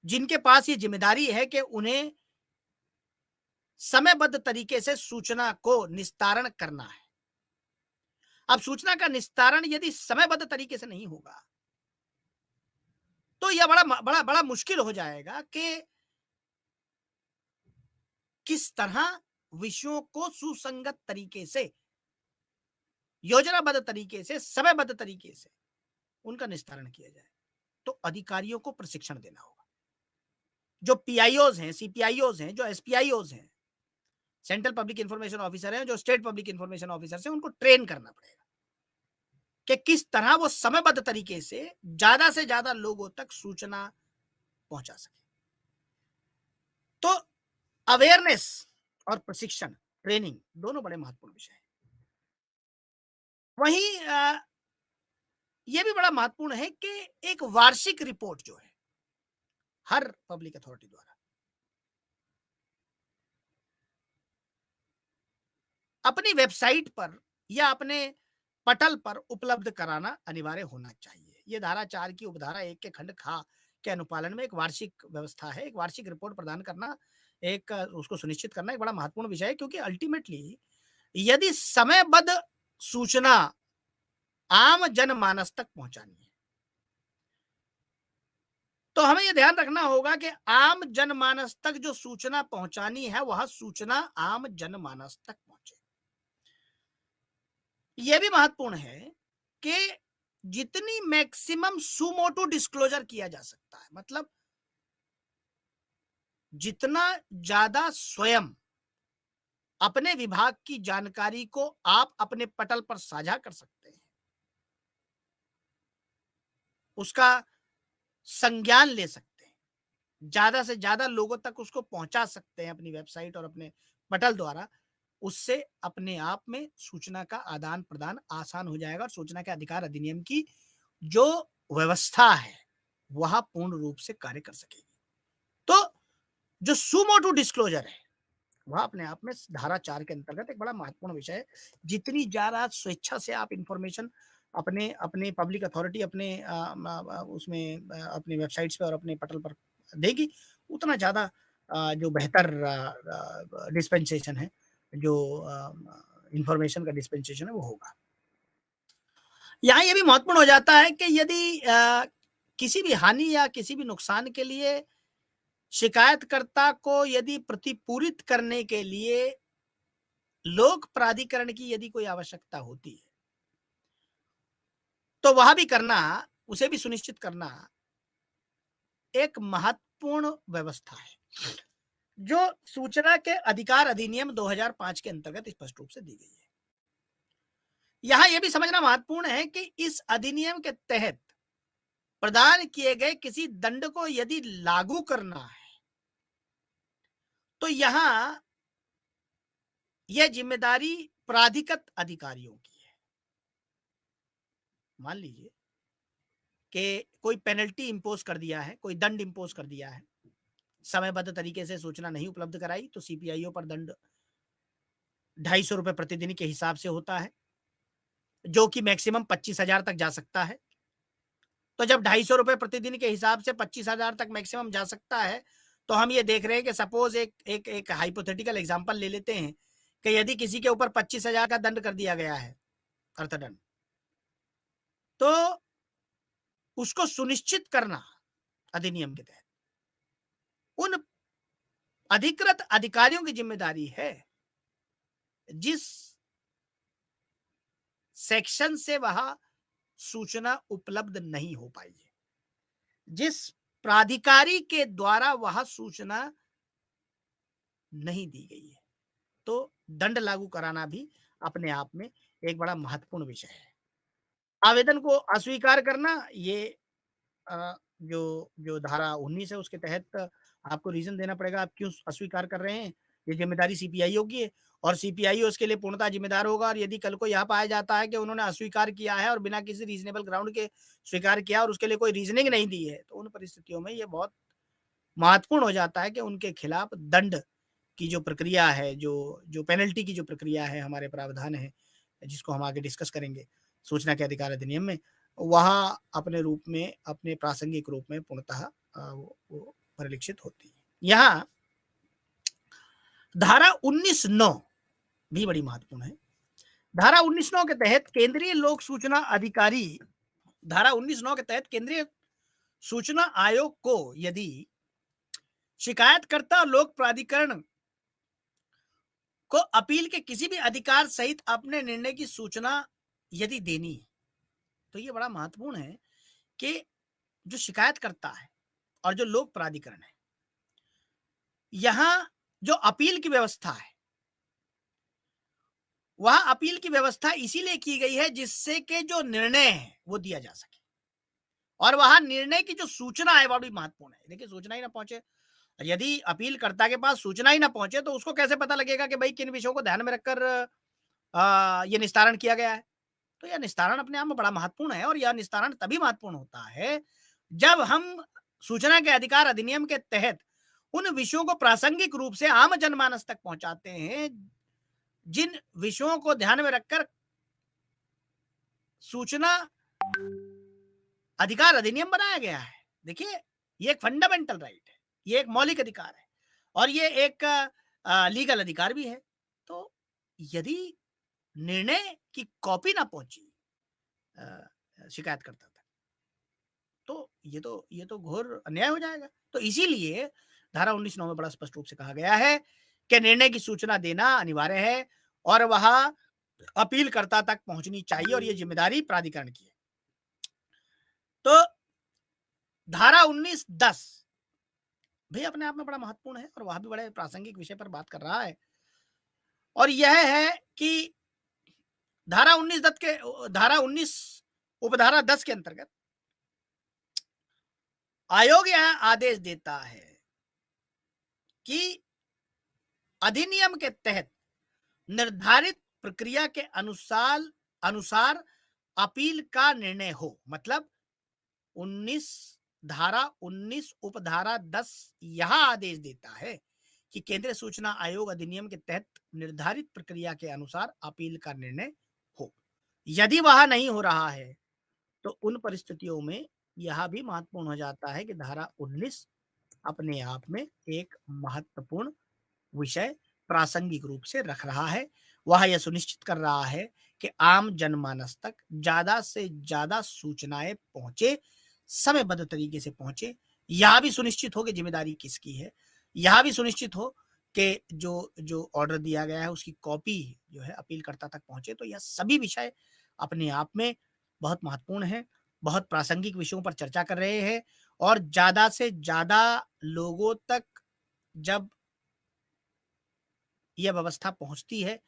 जिनके पास ये ज़िम्मेदारी है कि उन्हें समयबद्ध तरीके से सूचना को निस्तारण करना है। अब सूचना का निस्तारण यदि समयबद्ध तरीके से नहीं होगा, तो यह बड़ा मुश्किल हो जाएगा कि किस तरह विषयों को सुसंगत तरीके से, योजनाबद्ध तरीके से, समयबद्ध तरीके से उनका निस्तारण किया जाए। तो अधिकारियों को प्रशिक्षण देना होगा। जो पीआईओज़ हैं, सीपीआईओज़ हैं, जो एसपीआईओज़ हैं, सेंट्रल पब्लिक इंफॉर्मेशन ऑफिसर हैं, जो स्टेट पब्लिक इंफॉर्मेशन ऑफिसर्स हैं, उनको ट्रेन करना पड़ेगा कि किस तरह वो समयबद्ध तरीके से ज्यादा लोगों तक सूचना पहुंचा सके। तो अवेयरनेस और प्रशिक्षण, ट्रेनिंग दोनों बड़े महत्वपूर्ण विषय हैं। वहीं यह भी बड़ा महत्वपूर्ण है कि एक वार्षिक रिपोर्ट जो है हर पब्लिक अथॉरिटी द्वारा अपनी वेबसाइट पर या अपने पटल पर उपलब्ध कराना अनिवार्य होना चाहिए। ये धारा 4 की उपधारा 1 के खंड खा के अनुपालन में एक वार्षिक व्यवस्था है, एक वार्षिक रिपोर्ट प्रदान करना, एक उसको सुनिश्चित करना एक बड़ा महत्वपूर्ण विषय है, क्योंकि अल्टीमेटली यदि समयबद्ध सूचना आम जनमानस तक पहुंचानी है, तो हमें यह ध्यान रखना होगा कि आम जनमानस तक जो सूचना पहुंचानी है, वह सूचना आम जनमानस तक पहुंचे। यह भी महत्वपूर्ण है कि जितनी मैक्सिमम सुमोटो डिस्क्लोजर किया जा सकता है, मतलब जितना ज्यादा स्वयं अपने विभाग की जानकारी को आप अपने पटल पर साझा कर सकते हैं, उसका संज्ञान ले सकते हैं, ज्यादा से ज्यादा लोगों तक उसको पहुंचा सकते हैं अपनी वेबसाइट और अपने पटल द्वारा, उससे अपने आप में सूचना का आदान प्रदान आसान हो जाएगा और सूचना के अधिकार अधिनियम की जो व्यवस्था है वह पूर्ण रूप से कार्य कर सकेगी। तो जो सुमोटो डिस्क्लोजर है वह अपने आप में धारा 4 के अंतर्गत एक बड़ा महत्वपूर्ण विषय है। जितनी ज़्यादा स्वेच्छा से आप इंफॉर्मेशन अपने अपने पब्लिक अथॉरिटी अपने उसमें अपनी वेबसाइट्स पे और अपने पटल पर देगी, उतना ज़्यादा जो बेहतर डिस्पेंसेशन है, जो इंफॉर्मेशन का डिस्पेंसेशन है वो होगा। यहाँ ये भी महत्वपूर्ण हो जाता है कि यदि किसी भी हानि या किसी भी नुकसान के लिए शिकायतकर्ता को यदि प्रतिपूरित करने के लिए लोक प्राधिकरण की यदि कोई आवश्यकता होती है, तो वह भी करना, उसे भी सुनिश्चित करना एक महत्वपूर्ण व्यवस्था है, जो सूचना के अधिकार अधिनियम 2005 के अंतर्गत स्पष्ट रूप से दी गई है। यहां यह भी समझना महत्वपूर्ण है कि इस अधिनियम के तहत प्रदान किए गए किसी दंड को यदि लागू करना है, तो यहां यह जिम्मेदारी प्राधिकृत अधिकारियों की है। मान लीजिए कि कोई पेनल्टी इंपोज कर दिया है, कोई दंड इंपोज कर दिया है, समयबद्ध तरीके से सूचना नहीं उपलब्ध कराई, तो सीपीआईओ पर दंड 250 रुपए प्रतिदिन के हिसाब से होता है, जो कि मैक्सिमम 25,000 तक जा सकता है। तो जब 250 रुपए प्रतिदिन के हिसाब से 25,000 तक मैक्सिमम जा सकता है, तो हम ये देख रहे हैं कि सपोज एक हाइपोथेटिकल एग्जांपल ले लेते हैं कि यदि किसी के ऊपर 25,000 का दंड कर दिया गया है, अर्थदंड, तो उसको सुनिश्चित करना अधिनियम के तहत उन अधिकृत अधिकारियों की जिम्मेदारी है जिस सेक्शन से वह सूचना उपलब्ध नहीं हो पाई है, जिस प्राधिकारी के द्वारा वह सूचना नहीं दी गई है, तो दंड लागू कराना भी अपने आप में एक बड़ा महत्वपूर्ण विषय है। आवेदन को अस्वीकार करना, ये जो जो धारा 19 है उसके तहत आपको रीज़न देना पड़ेगा आप क्यों अस्वीकार कर रहे हैं। ये ज़िम्मेदारी सीपीआईओ की है और सीपीआईओ इसके लिए पूर्णतः ज़िम्मेदार होगा, और यदि कल को यह पाया जाता है कि उन्होंने अस्वीकार किया है और बिना किसी रीज़नेबल ग्राउंड के स्वीकार किया और उसके लिए कोई रीज़निंग नहीं दी है, तो उन परिस्थितियों में ये बहुत महत्वपूर्ण हो जाता है कि उनके खिलाफ दंड की जो प्रक्रिया है, जो जो पेनल्टी की जो प्रक्रिया है, हमारे प्रावधान है, जिसको हम आगे डिस्कस करेंगे सूचना के अधिकार अधिनियम में, वह अपने रूप में, अपने प्रासंगिक रूप में पूर्णतः वो परिलक्षित होती है। यहाँ धारा 19(9) भी बड़ी महत्वपूर्ण है। धारा 19(9) के तहत केंद्रीय लोक सूचना अधिकारी, धारा 19(9) के तहत केंद्रीय सूचना आयोग को यदि शिकायतकर्ता लोक प्राधिकरण को अपील के किसी भी अधिकार सहित अपने निर्णय की सूचना यदि देनी है, तो ये बड़ा महत्वपूर्ण है कि जो शिकायत करता है और जो लोक प्राधिकरण है, यहां जो अपील की व्यवस्था है, वह अपील की व्यवस्था इसीलिए की गई है जिससे कि जो निर्णय है वो दिया जा सके, और वहां निर्णय की जो सूचना है वह भी महत्वपूर्ण है। देखिए, सूचना ही ना पहुंचे, यदि अपीलकर्ता के पास सूचना ही ना पहुंचे, तो उसको कैसे पता लगेगा कि भाई किन विषयों को ध्यान में रखकर ये निस्तारण किया गया है। तो यह निस्तारण अपने आप में बड़ा महत्वपूर्ण है, और यह निस्तारण तभी महत्वपूर्ण होता है जब हम सूचना के अधिकार अधिनियम के तहत उन विषयों को प्रासंगिक रूप से आम जनमानस तक पहुंचाते हैं जिन विषयों को ध्यान में रखकर सूचना अधिकार अधिनियम बनाया गया है। देखिए, ये एक फंडामेंटल राइट है, ये एक मौलिक अधिकार है और ये एक लीगल अधिकार भी है। तो यदि निर्णय की कॉपी ना पहुंची शिकायतकर्ता तक, तो ये तो घोर अन्याय हो जाएगा। तो इसीलिए धारा 19(9) में बड़ा स्पष्ट रूप से कहा गया है कि निर्णय की सूचना देना अनिवार्य है और वह अपीलकर्ता तक पहुंचनी चाहिए और ये जिम्मेदारी प्राधिकरण की है। तो धारा 19(10) भी अपने आप में बड़ा महत्वपूर्ण है और वह भी बड़े प्रासंगिक विषय पर बात कर रहा है और यह है कि धारा 19 उपधारा 10 के अंतर्गत आयोग यह आदेश देता है कि अधिनियम के तहत निर्धारित प्रक्रिया के अनुसार अपील का निर्णय हो। मतलब 19 धारा 19 उपधारा 10 यह आदेश देता है कि केंद्रीय सूचना आयोग अधिनियम के तहत निर्धारित प्रक्रिया के अनुसार अपील का निर्णय हो। यदि वह नहीं हो रहा है तो उन परिस्थितियों में यह भी महत्वपूर्ण हो जाता है कि धारा 19 अपने आप में एक महत्वपूर्ण विषय प्रासंगिक रूप से रख रहा है। वह यह सुनिश्चित कर रहा है कि आम जनमानस तक ज्यादा से ज्यादा सूचनाएं पहुंचे, समयबद्ध तरीके से पहुंचे। यह भी सुनिश्चित हो कि जिम्मेदारी किसकी है, यह भी सुनिश्चित हो कि जो जो ऑर्डर दिया गया है उसकी कॉपी जो है अपीलकर्ता तक पहुंचे। तो यह सभी विषय अपने आप में बहुत महत्वपूर्ण है, बहुत प्रासंगिक विषयों पर चर्चा कर रहे हैं और ज्यादा से ज्यादा लोगों तक जब यह व्यवस्था पहुंचती है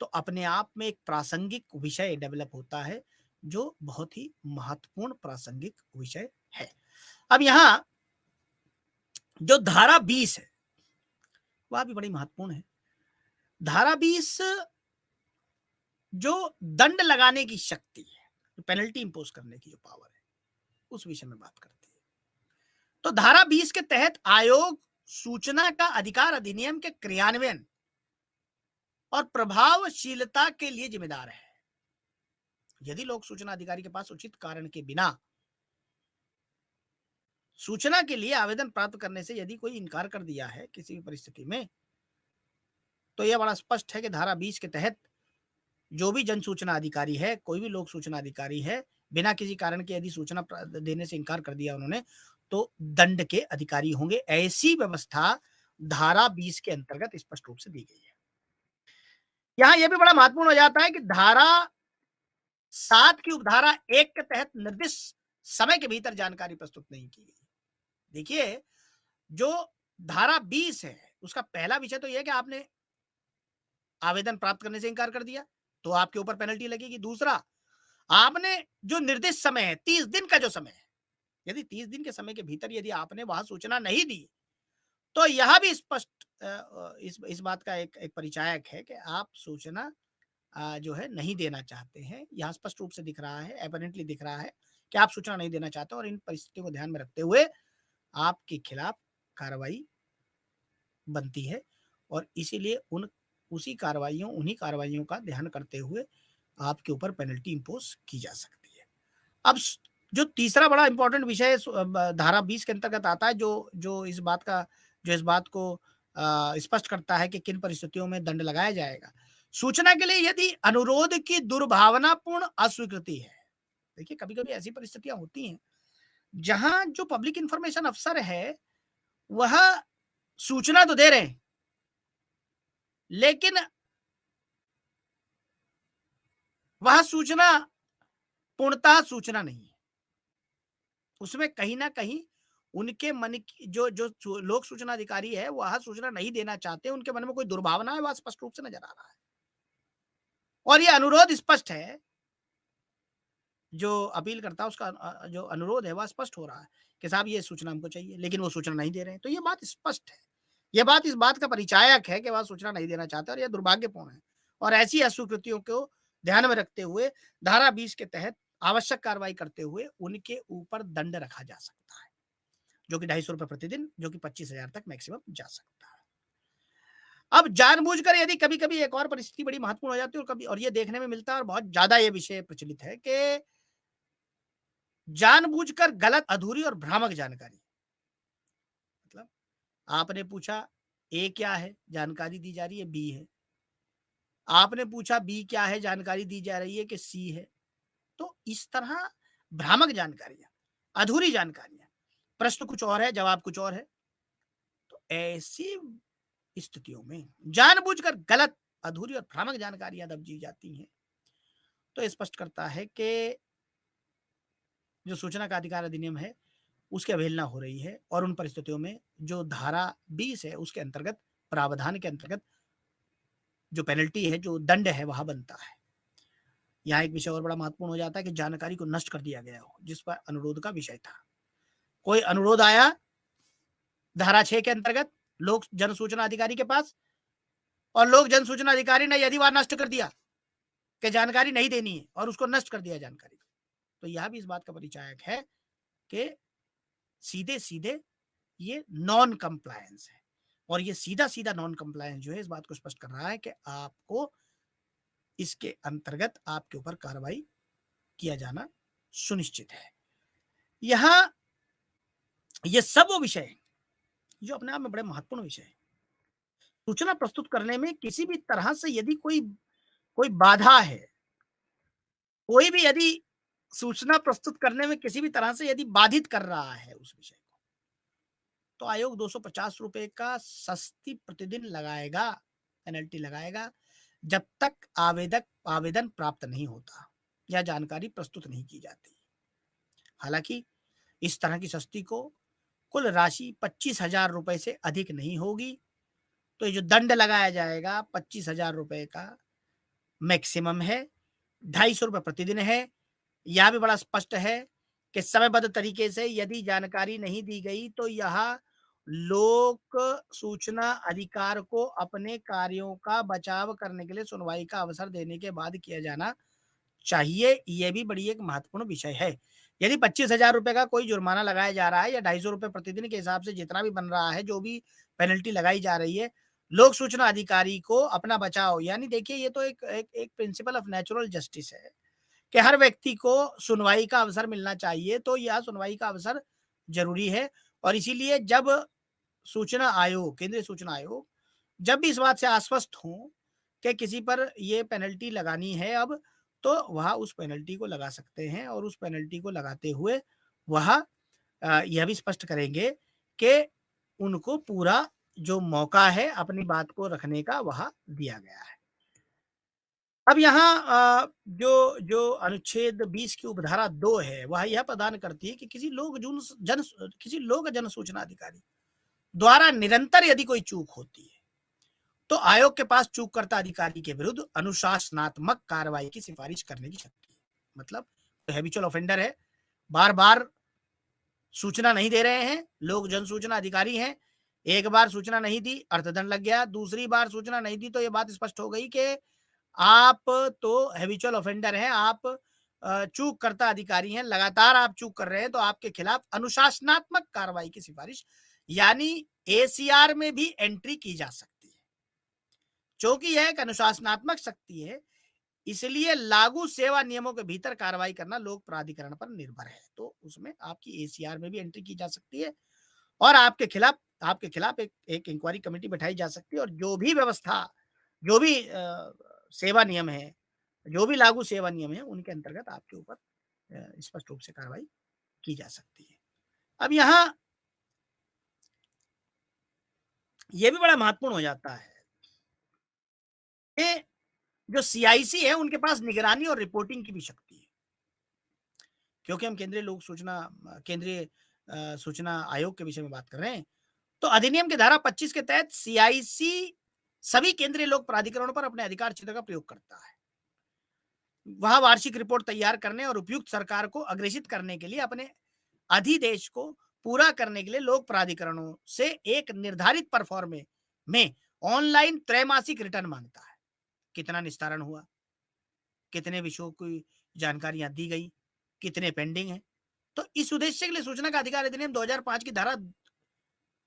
तो अपने आप में एक प्रासंगिक विषय डेवलप होता है जो बहुत ही महत्वपूर्ण प्रासंगिक विषय है। अब यहां जो धारा 20 है वह भी बड़ी महत्वपूर्ण है। धारा 20 जो दंड लगाने की शक्ति है, जो पेनल्टी इंपोज करने की जो पावर है, उस विषय में बात करती है। तो धारा 20 के तहत आयोग सूचना का अधिकार अधिनियम के क्रियान्वयन और प्रभावशीलता के लिए जिम्मेदार है। यदि लोक सूचना अधिकारी के पास उचित कारण के बिना सूचना के लिए आवेदन प्राप्त करने से यदि कोई इनकार कर दिया है किसी भी परिस्थिति में, तो यह बड़ा स्पष्ट है कि धारा 20 के तहत जो भी जन सूचना अधिकारी है, कोई भी लोक सूचना अधिकारी है, बिना किसी कारण के यदि सूचना देने से इनकार कर दिया उन्होंने, तो दंड के अधिकारी होंगे। ऐसी व्यवस्था धारा 20 के अंतर्गत स्पष्ट रूप से दी गई है। यहां यह भी बड़ा महत्वपूर्ण हो जाता है कि धारा 7 की उपधारा 1 के तहत निर्दिष्ट समय के भीतर जानकारी प्रस्तुत नहीं की गई। देखिए, जो धारा 20 है उसका पहला विषय तो यह है कि आपने आवेदन प्राप्त करने से इनकार कर दिया तो आपके ऊपर पेनल्टी लगेगी। दूसरा, आपने जो निर्दिष्ट समय है 30 दिन का जो समय है, यदि 30 दिन के समय के भीतर यदि आपने वहां सूचना नहीं दी तो यह भी स्पष्ट इस बात का एक परिचायक है कि आप सूचना जो है नहीं देना चाहते हैं। यहाँ स्पष्ट रूप से दिख रहा है, एपरेंटली दिख रहा है कि आप सूचना नहीं देना चाहते और इन परिस्थितियों को ध्यान में रखते हुए आपके खिलाफ कार्रवाई बनती है और इसीलिए उन्हीं कार्रवाइयों का ध्यान करते हुए आपके ऊपर पेनल्टी इंपोज की जा सकती है। अब जो तीसरा बड़ा इंपॉर्टेंट विषय धारा 20 के अंतर्गत आता है जो इस बात को स्पष्ट करता है कि किन परिस्थितियों में दंड लगाया जाएगा। सूचना के लिए यदि अनुरोध की दुर्भावनापूर्ण अस्वीकृति है। देखिए, कभी-कभी ऐसी परिस्थितियां होती हैं जहां जो पब्लिक इंफॉर्मेशन अफसर है वह सूचना तो दे रहे हैं लेकिन वह सूचना पूर्णतः सूचना नहीं है। उसमें कहीं ना कहीं उनके मन की जो लोक सूचना अधिकारी है वह सूचना नहीं देना चाहते, उनके मन में कोई दुर्भावना है, वह स्पष्ट रूप से नजर आ रहा है और यह अनुरोध स्पष्ट है। जो अपील करता है उसका जो अनुरोध है वह स्पष्ट हो रहा है कि साहब ये सूचना हमको चाहिए, लेकिन वो सूचना नहीं दे रहे हैं। तो ये बात स्पष्ट है, ये बात इस बात का परिचायक है कि वह सूचना नहीं देना चाहते और यह दुर्भाग्यपूर्ण है और ऐसी अस्वीकृतियों को ध्यान में रखते हुए धारा 20 के तहत आवश्यक कार्रवाई करते हुए उनके ऊपर दंड रखा जा सकता है, जो कि ₹250 प्रतिदिन, जो कि 25,000 तक मैक्सिमम जा सकता है। अब जानबूझकर यदि कभी-कभी एक और परिस्थिति बड़ी महत्वपूर्ण हो जाती है और कभी और ये देखने में मिलता है और बहुत ज़्यादा ये विषय प्रचलित है कि जानबूझकर गलत, अधूरी और भ्रामक जानकारी। मतलब आपने पूछा ए क्या है? जानकारी दी जा रही है बी है। आपने पूछा बी क्या है? जानकारी दी जा रही है कि सी है। तो इस तरह भ्रामक जानकारियाँ, अधूरी जानकारियाँ, प्रश्न कुछ और है, जवाब कुछ और है। तो ऐसी स्थितियों में जानबूझकर गलत, अधूरी और भ्रामक जानकारियाँ जब दी जाती हैं, तो ये स्पष्ट करता है कि जो सूचना का अधिकार अधिनियम है, उसकी अवहेलना हो रही है और उन परिस्थितियों में जो धारा 20 है, उसके अंतर्गत प्रावधान के अंतर्गत जो पेनल्टी है, जो दंड है, वहाँ बनता है। यहाँ एक विषय और बड़ा महत्वपूर्ण हो जाता है कि जानकारी को नष्ट कर दिया गया हो, जिस पर अनुरोध का विषय था। कोई अनुरोध आया धारा 6 के अंतर्गत लोक जन सूचना अधिकारी के पास और लोक जन सूचना अधिकारी ने यदि वह नष्ट कर दिया कि जानकारी नहीं देनी है और उसको नष्ट कर दिया जानकारी, तो यह भी इस बात का परिचायक है कि सीधे-सीधे ये नॉन कंप्लायंस है और ये सीधा-सीधा नॉन कंप्लायंस जो है इस बात को स्पष्ट कर रहा है कि आपको इसके अंतर्गत आपके ऊपर कार्रवाई किया जाना सुनिश्चित है। यहाँ ये सब वो विषय हैं जो अपने आप में बड़े महत्वपूर्ण विषय हैं। सूचना प्रस्तुत करने में किसी भी तरह से यदि कोई कोई बाधा है, कोई भी यदि सूचना प्रस्तुत करने में किसी भी तरह से यदि बाधित कर रहा है उस विषय को, तो आयोग ₹250 का सस्ती प्रतिदिन लगाएगा, पेनल्टी लगाएगा, जब तक आवेदन प्राप्त नहीं होता या जानकारी प्रस्तुत नहीं की जाती। हालाँकि इस तरह की सस्ती को कुल राशि ₹25,000 से अधिक नहीं होगी, तो ये जो दंड लगाया जाएगा ₹25,000 का मैक्सिमम है, ₹250 प्रतिदिन है। यह भी बड़ा स्पष्ट है कि समयबद्ध तरीके से यदि जानकारी नहीं दी गई तो यह लोक सूचना अधिकार को अपने कार्यों का बचाव करने के लिए सुनवाई का अवसर देने के बाद किया जाना चाहिए। ये भी बड़ी एक महत्वपूर्ण विषय है। यदि ₹25,000 का कोई जुर्माना लगाया जा रहा है या ₹250 प्रतिदिन के हिसाब से जितना भी बन रहा है, जो भी पेनल्टी लगाई जा रही है, लोक सूचना अधिकारी को अपना बचाव यानी देखिए ये तो एक प्रिंसिपल ऑफ नेचुरल जस्टिस है कि हर व्यक्ति को सुनवाई का अवसर मिलना चाहिए, तो यह सुनवाई का अवसर ज़रूरी है और इसीलिए जब सूचना आयोग, केंद्रीय सूचना आयोग जब भी इस बात से आश्वस्त हों कि किसी पर ये पेनल्टी लगानी है अब, तो वह उस पेनल्टी को लगा सकते हैं और उस पेनल्टी को लगाते हुए वह यह भी स्पष्ट करेंगे कि उनको पूरा जो मौका है अपनी बात को रखने का वह दिया गया है। अब यहाँ जो जो अनुच्छेद 20 की उपधारा 2 है, वह यह प्रदान करती है कि किसी लोक जन सूचना अधिकारी द्वारा निरंतर यदि कोई चूक होती है, तो आयोग के पास चूककर्ता अधिकारी के विरुद्ध अनुशासनात्मक कार्रवाई की सिफारिश करने की शक्ति है। मतलब हैबिचुअल ऑफेंडर है, बार-बार सूचना नहीं दे रहे हैं, लोग जन सूचना अधिकारी हैं, एक बार सूचना नहीं दी, अर्थदंड लग गया, दूसरी बार सूचना नहीं दी तो ये बात स्पष्ट हो गई कि आप तो हैबिचुअल ऑफेंडर हैं, आप चूककर्ता अधिकारी हैं, लगातार आप चूक कर रहे हैं, तो आपके खिलाफ अनुशासनात्मक कार्रवाई की सिफारिश यानी एसीआर में भी एंट्री की जा सकती है। चूंकि यह एक अनुशासनात्मक शक्ति है, इसलिए लागू सेवा नियमों के भीतर कार्रवाई करना लोक प्राधिकरण पर निर्भर है। तो उसमें आपकी एसीआर में भी एंट्री की जा सकती है और आपके खिलाफ एक इंक्वायरी कमेटी बैठाई जा सकती है और जो भी व्यवस्था, जो भी सेवा नियम है, जो भी लागू सेवा नियम है, उनके अंतर्गत आपके ऊपर स्पष्ट रूप से कार्रवाई की जा सकती है। अब यहाँ ये भी बड़ा महत्वपूर्ण हो जाता है कि जो सीआईसी है, उनके पास निगरानी और रिपोर्टिंग की भी शक्ति है। क्योंकि हम केंद्रीय सूचना आयोग के विषय में बात कर रहे हैं, तो अधिनियम की धारा 25 के तहत सीआईसी सभी केंद्रीय लोक प्राधिकरणों पर अपने अधिकार क्षेत्र का प्रयोग करता है। वह वार्षिक रिपोर्ट तैयार करने और उपयुक्त सरकार को अग्रेसित करने के लिए अपने अधिदेश को पूरा करने के लिए लोक प्राधिकरणों से एक निर्धारित परफॉर्मे में ऑनलाइन त्रैमासिक रिटर्न मांगता है। कितना निस्तारण हुआ, कितने विषयों की जानकारियां दी गई, कितने पेंडिंग है। तो इस उद्देश्य के लिए सूचना का अधिकार अधिनियम 2005 की धारा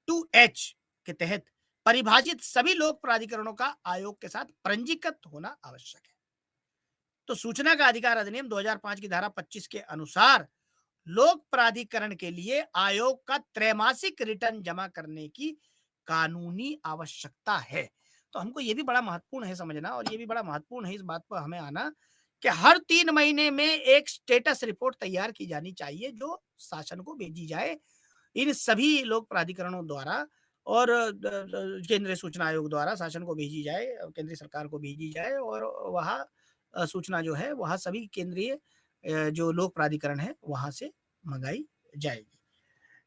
2H के तहत परिभाषित सभी लोक प्राधिकरणों का आयोग के साथ पंजीकृत होना आवश्यक है। तो सूचना का अधिकार अधिनियम 2005 की धारा 25 के अनुसार लोक प्राधिकरण के लिए आयोग का त्रैमासिक रिटर्न जमा करने की कानूनी आवश्यकता है। तो हमको ये भी बड़ा महत्वपूर्ण है समझना, और ये भी बड़ा महत्वपूर्ण है इस बात पर हमें आना कि हर 3 महीने में एक स्टेटस रिपोर्ट तैयार की जानी चाहिए जो शासन को भेजी जाए, इन सभी लोक प्राधिकरणों द्वारा, और केंद्रीय सूचना आयोग द्वारा शासन को भेजी जाए, केंद्रीय सरकार को भेजी जाए, और वहाँ सूचना जो है वहाँ सभी केंद्रीय जो लोक प्राधिकरण है वहाँ से मंगाई जाएगी।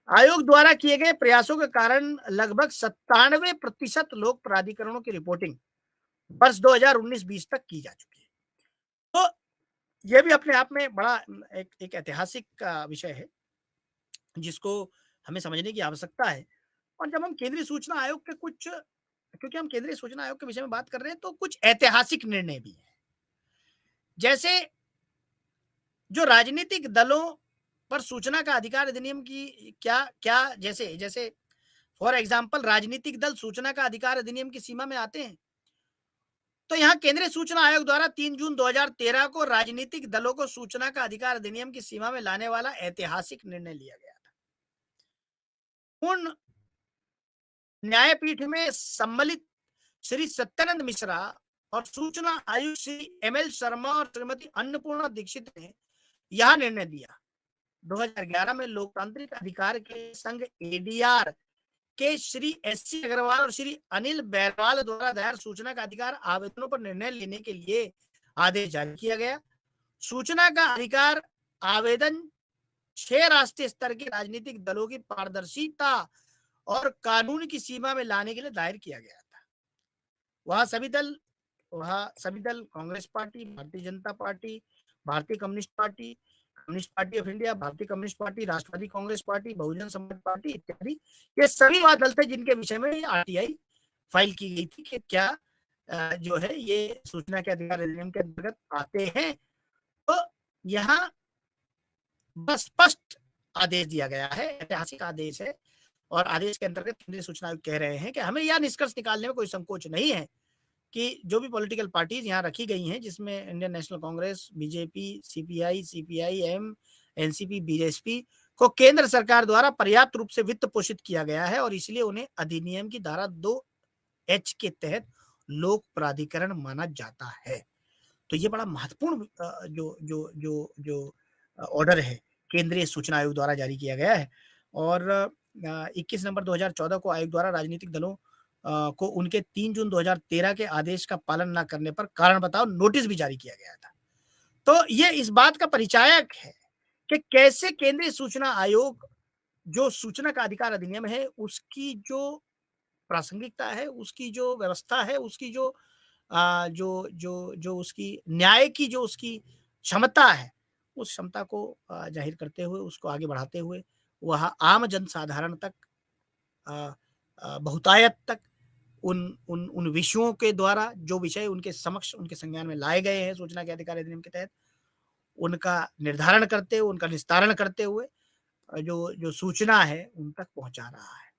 आयोग द्वारा किए गए प्रयासों के कारण लगभग 97% लोक प्राधिकरणों की रिपोर्टिंग वर्ष 2019-20 तक की जा चुकी है। तो ये भी अपने आप में बड़ा एक ऐतिहासिक विषय है जिसको हमें समझने की आवश्यकता है। और जब हम केंद्रीय सूचना आयोग के कुछ, क्योंकि हम केंद्रीय सूचना आयोग के विषय में बात कर रहे हैं, तो कुछ ऐतिहासिक निर्णय भी हैं। जैसे जो राजनीतिक दलों पर सूचना का अधिकार अधिनियम की क्या क्या, जैसे जैसे फॉर एग्जाम्पल राजनीतिक दल सूचना का अधिकार अधिनियम की सीमा में आते हैं। तो यहाँ केंद्रीय सूचना आयोग द्वारा 3 जून 2013 को राजनीतिक दलों को सूचना का अधिकार अधिनियम की सीमा में लाने वाला ऐतिहासिक निर्णय लिया गया था। उन न्यायपीठ में सम्मिलित श्री सत्यानंद मिश्रा और सूचना आयुक्त श्री एमएल शर्मा और श्रीमती अन्नपूर्णा दीक्षित ने यह निर्णय दिया। 2011 में लोकतांत्रिक अधिकार के संघ एडीआर के श्री एससी अग्रवाल और श्री अनिल बैरवाल द्वारा दायर सूचना का अधिकार आवेदनों पर निर्णय लेने के लिए आदेश जारी किया गया। सूचना का अधिकार आवेदन 6 राष्ट्रीय स्तर के राजनीतिक दलों की पारदर्शिता और कानून की सीमा में लाने के लिए दायर किया गया था। वहाँ सभी दल कांग्रेस पार्टी, भारतीय जनता पार्टी, भारतीय communist party, communist party of India, भारतीय कम्युनिस्ट पार्टी, राष्ट्रवादी कांग्रेस पार्टी, बहुजन समाज पार्टी इत्यादि, ये सभी वह दल थे जिनके विषय में आरटीआई फाइल की गई थी कि क्या जो है ये सूचना के अधिकार अधिनियम के अंतर्गत आते हैं। तो यहाँ बस स्पष्ट आदेश दिया गया है, ऐतिहासिक आदेश है, और आदेश के अंतर्गत केंद्रीय सूचना आयोग कह रहे हैं कि हमें यह निष्कर्ष निकालने में कोई संकोच नहीं है कि जो भी पॉलिटिकल पार्टीज यहाँ रखी गई हैं, जिसमें Indian national Congress, BJP, CPI, CPIM, NCP, BSP को केंद्र सरकार द्वारा पर्याप्त रूप से वित्त पोषित किया गया है, और इसलिए उन्हें अधिनियम की धारा 2H के तहत लोक प्राधिकरण माना जाता है। तो ये बड़ा महत्वपूर्ण जो जो जो जो ऑर्डर है केंद्रीय सूचना आयोग द्वारा जारी किया गया है। और 21 नवंबर 2014 को आयोग द्वारा राजनीतिक दलों को उनके 3 जून 2013 के आदेश का पालन न करने पर कारण बताओ नोटिस भी जारी किया गया था। तो ये इस बात का परिचायक है कि कैसे केंद्रीय सूचना आयोग जो सूचना का अधिकार अधिनियम है उसकी जो प्रासंगिकता है, उसकी जो व्यवस्था है, उसकी जो जो जो जो उसकी न्याय की जो उसकी क्षमता है, उस क्षमता को जाहिर करते हुए, उसको आगे बढ़ाते हुए वह आम जनसाधारण तक, बहुतायत तक उन उन उन विषयों के द्वारा जो विषय उनके समक्ष उनके संज्ञान में लाए गए हैं सूचना के अधिकार अधिनियम के तहत, उनका निर्धारण करते हुए, उनका निस्तारण करते हुए जो जो सूचना है उन तक पहुंचा रहा है।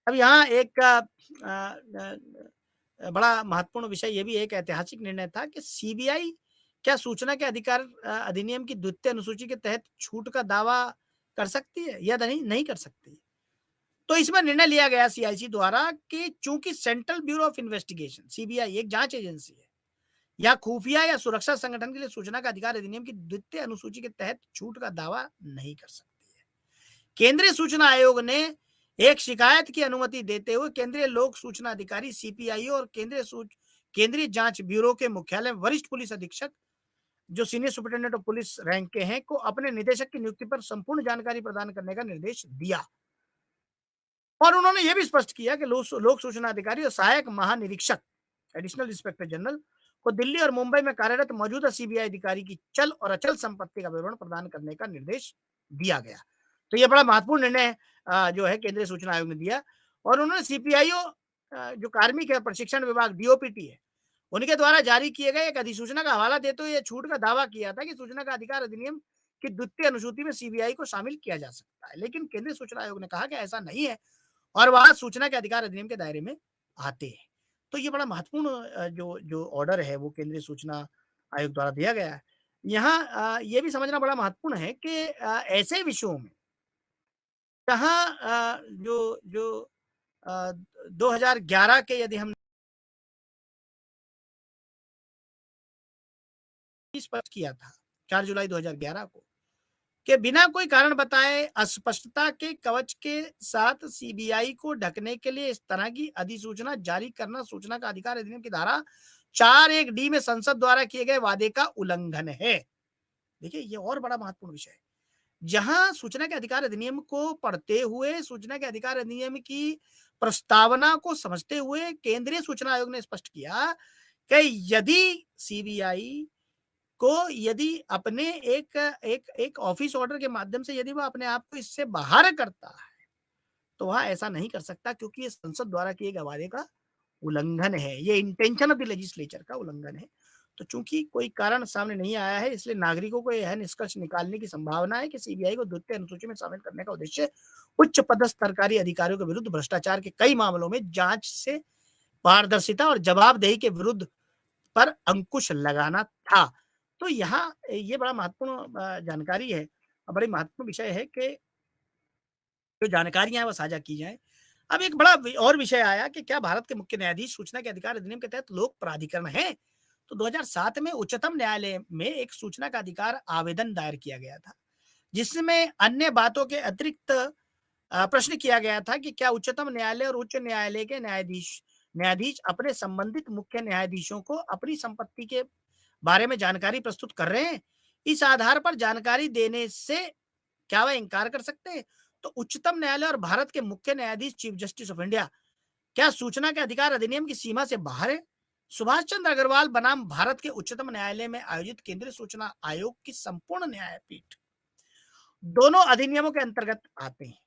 अब यहाँ एक बड़ा महत्वपूर्ण विषय ये भी एक ऐतिहासिक निर्णय था कि सीबीआई क्या सूचना के अधिकार अधिनियम की द्वितीय अनुसूची के तहत छूट का दावा कर सकती है या नहीं कर सकती। तो इसमें निर्णय लिया गया सीआईसी द्वारा कि चूंकि central bureau of investigation CBI एक जांच एजेंसी है या खुफिया या सुरक्षा संगठन के लिए सूचना का अधिकार अधिनियम की द्वितीय अनुसूची के तहत छूट का दावा नहीं कर सकती है। केंद्रीय सूचना आयोग ने एक शिकायत की अनुमति देते हुए केंद्रीय लोक सूचना अधिकारी सीपीआई और केंद्रीय जांच ब्यूरो के मुख्यालय वरिष्ठ पुलिस अधीक्षक जो senior superintendent of police rank के हैं को अपने निदेशक की नियुक्ति पर संपूर्ण जानकारी प्रदान करने का निर्देश दिया। और उन्होंने यह भी स्पष्ट किया कि लोक सूचना अधिकारी और सहायक महानिरीक्षक एडिशनल इंस्पेक्टर जनरल को दिल्ली और मुंबई में कार्यरत मौजूदा सीबीआई अधिकारी की चल और अचल संपत्ति का विवरण प्रदान करने का निर्देश दिया गया। तो यह बड़ा महत्वपूर्ण निर्णय जो है केंद्रीय सूचना आयोग ने दिया। और उन्होंने सीपीआईओ जो कार्मिक है प्रशिक्षण विभाग डीओपीटी है उनके द्वारा जारी किए गए एक अधिसूचना का हवाला देते हुए छूट का दावा किया था कि सूचना का अधिकार अधिनियम की द्वितीय अनुसूची में सीबीआई को शामिल किया जा सकता है, लेकिन केंद्रीय सूचना आयोग ने कहा कि ऐसा नहीं है और वह सूचना के अधिकार अधिनियम के दायरे में आते हैं। तो ये बड़ा महत्वपूर्ण जो जो ऑर्डर है वो केंद्रीय सूचना आयोग द्वारा दिया गया है। यहाँ ये भी समझना बड़ा महत्वपूर्ण है कि ऐसे विषयों में जहाँ जो जो 2011 के यदि हम स्पष्ट किया था 4 जुलाई 2011 को कि बिना कोई कारण बताए अस्पष्टता के कवच के साथ सीबीआई को ढकने के लिए इस तरह की अधिसूचना जारी करना सूचना का अधिकार अधिनियम की धारा 4(1)(d) में संसद द्वारा किए गए वादे का उल्लंघन है। देखिए ये और बड़ा महत्वपूर्ण विषय है। जहां सूचना के अधिकार अधिनियम को पढ़ते हुए सूचना के अधिकार अधिनियम की प्रस्तावना को समझते हुए केंद्रीय सूचना आयोग ने स्पष्ट किया कि यदि सीबीआई को यदि अपने एक एक एक ऑफिस ऑर्डर के माध्यम से यदि वह अपने आप को इससे बाहर करता है, तो वह ऐसा नहीं कर सकता क्योंकि ये संसद द्वारा किए गए वादे का उल्लंघन है। ये इंटेंशन ऑफ द लेजिस्लेचर का उल्लंघन है। तो चूंकि कोई कारण सामने नहीं आया है, इसलिए नागरिकों को यह निष्कर्ष निकालने की संभावना है कि सीबीआई को द्वितीय अनुसूची में शामिल करने का उद्देश्य उच्च पदस्थ सरकारी अधिकारियों के विरुद्ध भ्रष्टाचार के कई मामलों में जांच से पारदर्शिता और जवाबदेही के विरुद्ध पर अंकुश लगाना था। तो यहाँ ये बड़ा महत्वपूर्ण जानकारी है और बड़ी महत्वपूर्ण विषय है कि जो जानकारियां हैं वो साझा की जाए। अब एक बड़ा और विषय आया कि क्या भारत के मुख्य न्यायाधीश सूचना के अधिकार अधिनियम के तहत लोक प्राधिकरण है? तो 2007 में उच्चतम न्यायालय में एक सूचना का अधिकार आवेदन दायर किया गया था, जिसमें अन्य बातों के अतिरिक्त प्रश्न किया गया था कि क्या उच्चतम न्यायालय और उच्च न्यायालय के न्यायाधीश न्यायाधीश अपने संबंधित मुख्य न्यायाधीशों को अपनी संपत्ति के बारे में जानकारी प्रस्तुत कर रहे हैं? इस आधार पर जानकारी देने से क्या वह इनकार कर सकते हैं? तो उच्चतम न्यायालय और भारत के मुख्य न्यायाधीश चीफ जस्टिस ऑफ इंडिया क्या सूचना के अधिकार अधिनियम की सीमा से बाहर है? सुभाष चंद्र अग्रवाल बनाम भारत के उच्चतम न्यायालय में आयोजित केंद्रीय सूचना आयोग की संपूर्ण न्यायपीठ दोनों अधिनियमों के अंतर्गत आते हैं।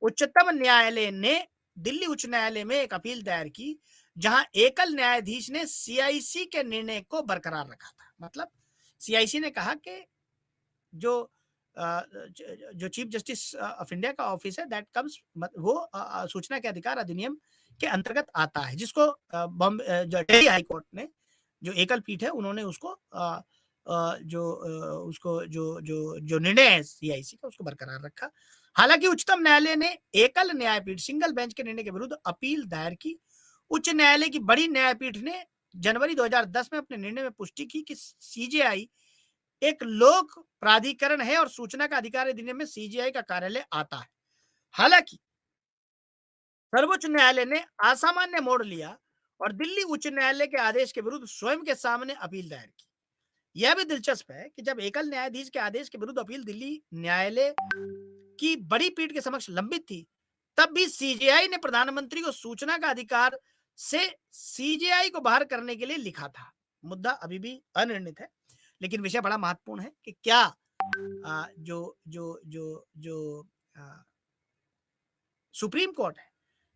उच्चतम न्यायालय ने दिल्ली उच्च न्यायालय में एक अपील दायर की, जहां एकल न्यायाधीश ने सीआईसी के निर्णय को बरकरार रखा था। मतलब सीआईसी ने कहा कि जो जो चीफ जस्टिस ऑफ इंडिया का ऑफिस है दैट कम्स वो सूचना के अधिकार अधिनियम के अंतर्गत आता है, जिसको बॉम्बे जो दिल्ली हाई कोर्ट ने जो एकल पीठ है उन्होंने उसको उसको जो जो जो निर्णय है सीआईसी का उसको बरकरार रखा। हालांकि उच्चतम न्यायालय ने एकल न्यायपीठ सिंगल बेंच के निर्णय के विरुद्ध अपील दायर की। उच्च न्यायालय की बड़ी न्यायपीठ ने जनवरी 2010 में अपने निर्णय में पुष्टि की कि सीजेआई एक लोक प्राधिकरण है और सूचना का अधिकार अधिनियम में सीजेआई का कार्यालय आता है। हालांकि सर्वोच्च न्यायालय ने असामान्य मोड़ लिया और दिल्ली उच्च न्यायालय के आदेश के विरुद्ध स्वयं के सामने अपील दायर की। यह भी दिलचस्प है कि जब एकल न्यायाधीश के आदेश के विरुद्ध अपील दिल्ली न्यायालय की बड़ी पीठ के समक्ष लंबित थी, तब भी सीजेआई ने प्रधानमंत्री को सूचना का अधिकार से सीजेआई को बाहर करने के लिए लिखा था। मुद्दा अभी भी अनिर्णित है, लेकिन विषय बड़ा महत्वपूर्ण है कि क्या जो जो जो जो अ, सुप्रीम कोर्ट है,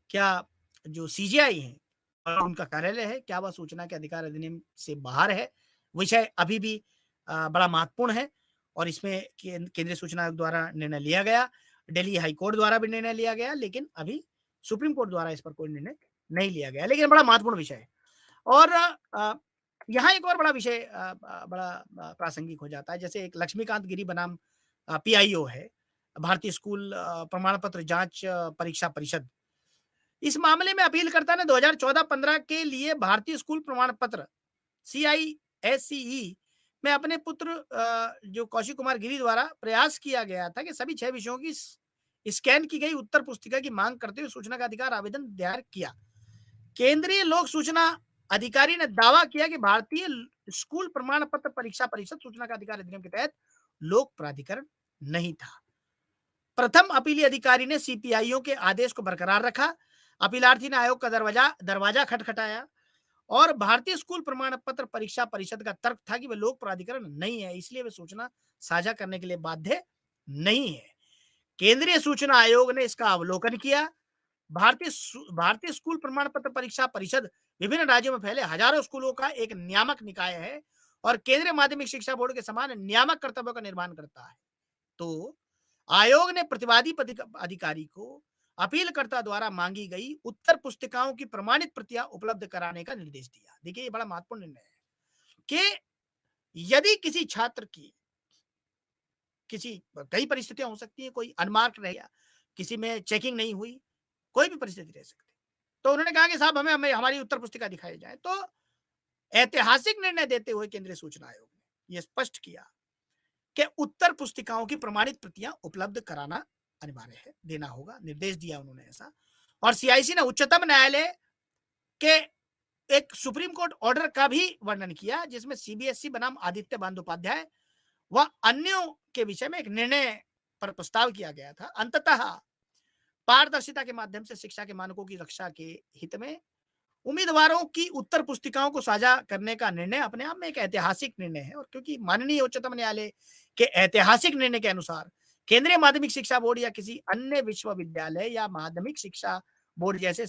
क्या जो सीजेआई है और उनका कार्यालय है, क्या वह सूचना के अधिकार अधिनियम से बाहर है? विषय अभी भी बड़ा महत्वपूर्ण है और इसमें केंद्रीय सूचना आयोग द्वारा निर्णय लिया गया, दिल्ली हाई कोर्ट द्वारा भी निर्णय लिया गया, लेकिन अभी सुप्रीम कोर्ट द्वारा इस पर कोई निर्णय नहीं लिया गया, लेकिन बड़ा महत्वपूर्ण विषय है। और यहाँ एक और बड़ा विषय बड़ा प्रासंगिक हो जाता है, जैसे एक लक्ष्मीकांत गिरी बनाम पीआईओ है, भारतीय स्कूल प्रमाण पत्र जांच परीक्षा परिषद। इस मामले में अपीलकर्ता ने 2014-15 के लिए भारतीय स्कूल प्रमाण पत्र सीआईएससीई में अपने पुत्र जो कौशिक कुमार गिरी द्वारा प्रयास किया गया था कि सभी 6 विषयों की स्कैन की गई उत्तर पुस्तिका की मांग करते हुए सूचना का अधिकार आवेदन दायर किया। केंद्रीय लोक सूचना अधिकारी ने दावा किया कि भारतीय स्कूल प्रमाण पत्र परीक्षा परिषद सूचना का अधिकार अधिनियम के तहत लोक प्राधिकरण नहीं था। प्रथम अपीली अधिकारी ने सीपीआईओ के आदेश को बरकरार रखा। अपीलार्थी ने आयोग का दरवाजा दरवाजा खटखटाया और भारतीय स्कूल प्रमाण पत्र परीक्षा परिषद का तर्क था कि वे लोक प्राधिकरण नहीं है, इसलिए वे सूचना साझा करने के लिए बाध्य नहीं है। केंद्रीय सूचना आयोग ने इसका अवलोकन किया। भारतीय स्कूल प्रमाण पत्र परीक्षा परिषद विभिन्न राज्यों में फैले हजारों स्कूलों का एक नियामक निकाय है और केंद्रीय माध्यमिक शिक्षा बोर्ड के समान नियामक कर्तव्यों का निर्वहन करता है। तो आयोग ने प्रतिवादी अधिकारी को अपीलकर्ता द्वारा मांगी गई उत्तर पुस्तिकाओं की प्रमाणित प्रतियां उपलब्ध कराने का निर्देश दिया। देखिए, ये बड़ा महत्वपूर्ण निर्णय है कि यदि किसी छात्र की किसी कई परिस्थितियां हो सकती हैं, कोई अनमार्क्ड रह गया, किसी में चेकिंग नहीं हुई, कोई भी परिस्थिति रह सकती है। तो उन्होंने कहा कि साहब हमें हमें हमारी उत्तर पुस्तिका दिखाई जाए। तो ऐतिहासिक निर्णय देते हुए केंद्रीय सूचना आयोग ने यह स्पष्ट किया कि उत्तर पुस्तिकाओं की प्रमाणित प्रतियां उपलब्ध कराना अनिवार्य है, देना होगा, निर्देश दिया उन्होंने ऐसा। और सीआईसी ने उच्चतम न्यायालय के एक सुप्रीम कोर्ट ऑर्डर का भी वर्णन किया, जिसमें सीबीएसई बनाम आदित्य बंदोपाध्याय व अन्यों के विषय में एक निर्णय पर प्रस्ताव किया गया था। अंततः पारदर्शिता के माध्यम से शिक्षा के मानकों की रक्षा के हित में उम्मीदवारों की उत्तर पुस्तिकाओं को साझा करने का निर्णय अपने आप में एक ऐतिहासिक निर्णय है। और क्योंकि माननीय उच्चतम न्यायालय के ऐतिहासिक निर्णय के अनुसार केंद्रीय माध्यमिक शिक्षा बोर्ड या किसी अन्य विश्वविद्यालय या माध्यमिक शिक्षा बोर्ड जैसे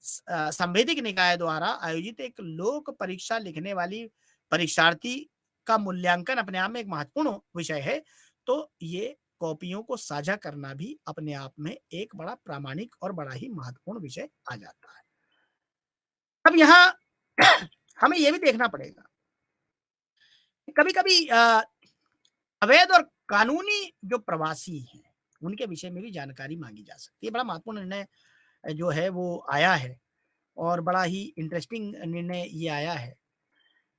संवैधानिक निकाय द्वारा आयोजित एक लोक परीक्षा लिखने वाली परीक्षार्थी का मूल्यांकन अपने आप में एक महत्वपूर्ण विषय है। तो ये कॉपियों को साझा करना भी अपने आप में एक बड़ा प्रामाणिक और बड़ा ही महत्वपूर्ण विषय आ जाता है। अब यहाँ हमें ये भी देखना पड़ेगा, कभी-कभी अवैध और कानूनी जो प्रवासी हैं, उनके विषय में भी जानकारी माँगी जा सकती है। बड़ा महत्वपूर्ण निर्णय जो है वो आया है और बड़ा ही इंटरेस्टिंग निर्णय ये आया है।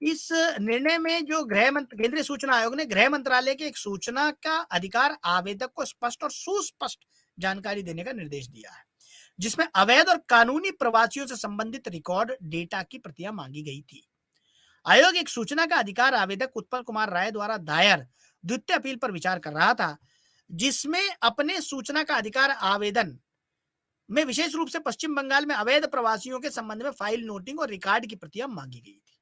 इस निर्णय में जो केंद्रीय सूचना आयोग ने गृह मंत्रालय के एक सूचना का अधिकार आवेदक को स्पष्ट और सुस्पष्ट जानकारी देने का निर्देश दिया है, जिसमें अवैध और कानूनी प्रवासियों से संबंधित रिकॉर्ड डेटा की प्रतियां मांगी गई थी। आयोग एक सूचना का अधिकार आवेदक उत्पल कुमार राय द्वारा दायर द्वितीय अपील पर विचार कर रहा था, जिसमें अपने सूचना का अधिकार आवेदन में विशेष रूप से पश्चिम बंगाल में अवैध प्रवासियों के संबंध में फाइल नोटिंग और रिकॉर्ड की प्रतियां मांगी गई थी।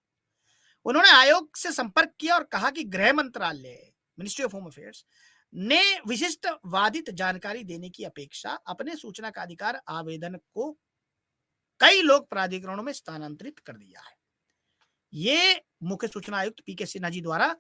उन्होंने आयोग से संपर्क किया और कहा कि गृह मंत्रालय, मिनिस्ट्री ऑफ होम अफेयर्स ने विशिष्ट वादित जानकारी देने की अपेक्षा अपने सूचना का अधिकार आवेदन को कई लोक प्राधिकरणों में स्थानांतरित कर दिया है। ये मुख्य सूचना आयुक्त पीके सिन्हा जी द्वारा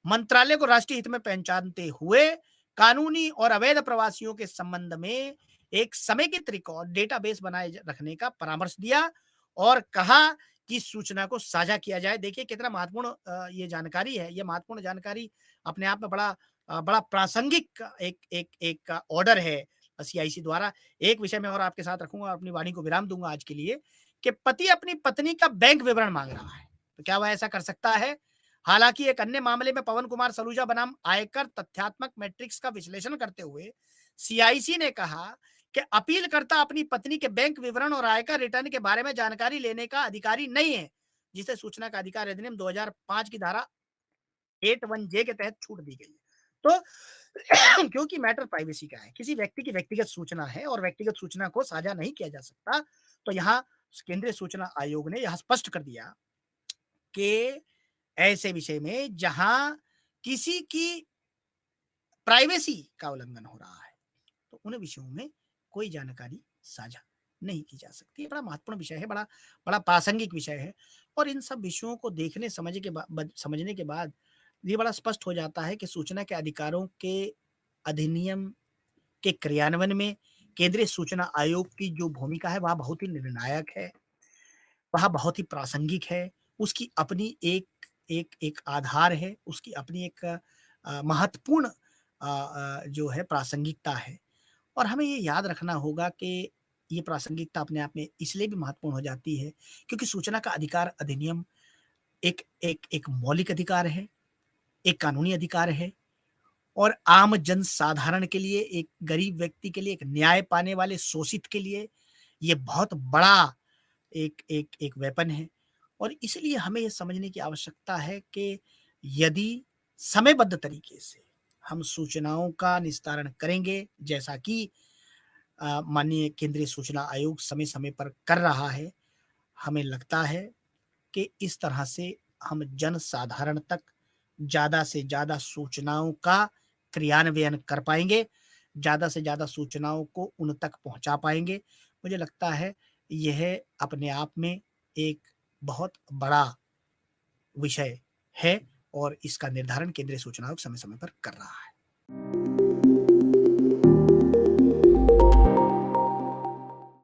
मंत्रालय को राष्ट्रीय हित में पहचानते हुए कानूनी और अवैध प्रवासियों के संबंध में एक समेकित रिकॉर्ड डेटाबेस बनाए रखने का परामर्श दिया और कहा कि सूचना को साझा किया जाए। देखिए कितना महत्वपूर्ण ये जानकारी है। ये महत्वपूर्ण जानकारी अपने आप में बड़ा प्रासंगिक एक ऑर्डर है सीआईसी द्वारा। एक विषय में और आपके साथ रखूंगा, अपनी वाणी को विराम दूंगा आज के लिए, कि पति अपनी पत्नी का बैंक विवरण मांग रहा है, तो क्या वह ऐसा कर सकता है? हालांकि एक अन्य मामले में पवन कुमार सलूजा बनाम आयकर तथ्यात्मक मैट्रिक्स का विश्लेषण करते हुए सीआईसी ने कहा कि अपीलकर्ता अपनी पत्नी के बैंक विवरण और आयकर रिटर्न के बारे में जानकारी लेने का अधिकारी नहीं है, जिसे सूचना का अधिकार अधिनियम 2005 की धारा 81 जे के तहत छूट दी गई है। तो क्योंकि मैटर प्राइवेसी का है, किसी व्यक्ति की व्यक्तिगत सूचना है और व्यक्तिगत सूचना को साझा नहीं किया जा सकता, तो यहाँ केंद्रीय सूचना आयोग ने यह स्पष्ट कर दिया कि ऐसे विषय में जहां किसी की प्राइवेसी का उल्लंघन हो रहा है, तो उन विषयों में कोई जानकारी साझा नहीं की जा सकती। ये बड़ा महत्वपूर्ण विषय है, बड़ा बड़ा प्रासंगिक विषय है। और इन सब विषयों को देखने समझने के बाद ये बड़ा स्पष्ट हो जाता है कि सूचना के अधिकारों के अधिनियम के क्रियान्वयन में केंद्रीय सूचना आयोग की जो भूमिका है वह बहुत ही निर्णायक है, वह बहुत ही प्रासंगिक है। उसकी अपनी एक आधार है, उसकी अपनी एक महत्वपूर्ण जो है प्रासंगिकता है। और हमें ये याद रखना होगा कि ये प्रासंगिकता अपने आप में इसलिए भी महत्वपूर्ण हो जाती है क्योंकि सूचना का अधिकार अधिनियम एक मौलिक अधिकार है, एक कानूनी अधिकार है और आम जन साधारण के लिए, एक गरीब व्यक्ति के लिए, एक न्याय पाने वाले शोषित के लिए ये बहुत बड़ा एक वेपन है। और इसलिए हमें ये समझने की आवश्यकता है कि यदि समयबद्ध तरीके से हम सूचनाओं का निस्तारण करेंगे, जैसा कि माननीय केंद्रीय सूचना आयोग समय-समय पर कर रहा है, हमें लगता है कि इस तरह से हम जनसाधारण तक ज़्यादा से ज़्यादा सूचनाओं का क्रियान्वयन कर पाएँगे, ज़्यादा से ज़्यादा सूचनाओं को उन तक पहुँचा पाएँगे। मुझे लगता है यह अपने आप में एक बहुत बड़ा विषय है और इसका निर्धारण केंद्रीय सूचना आयोग समय-समय पर कर रहा है।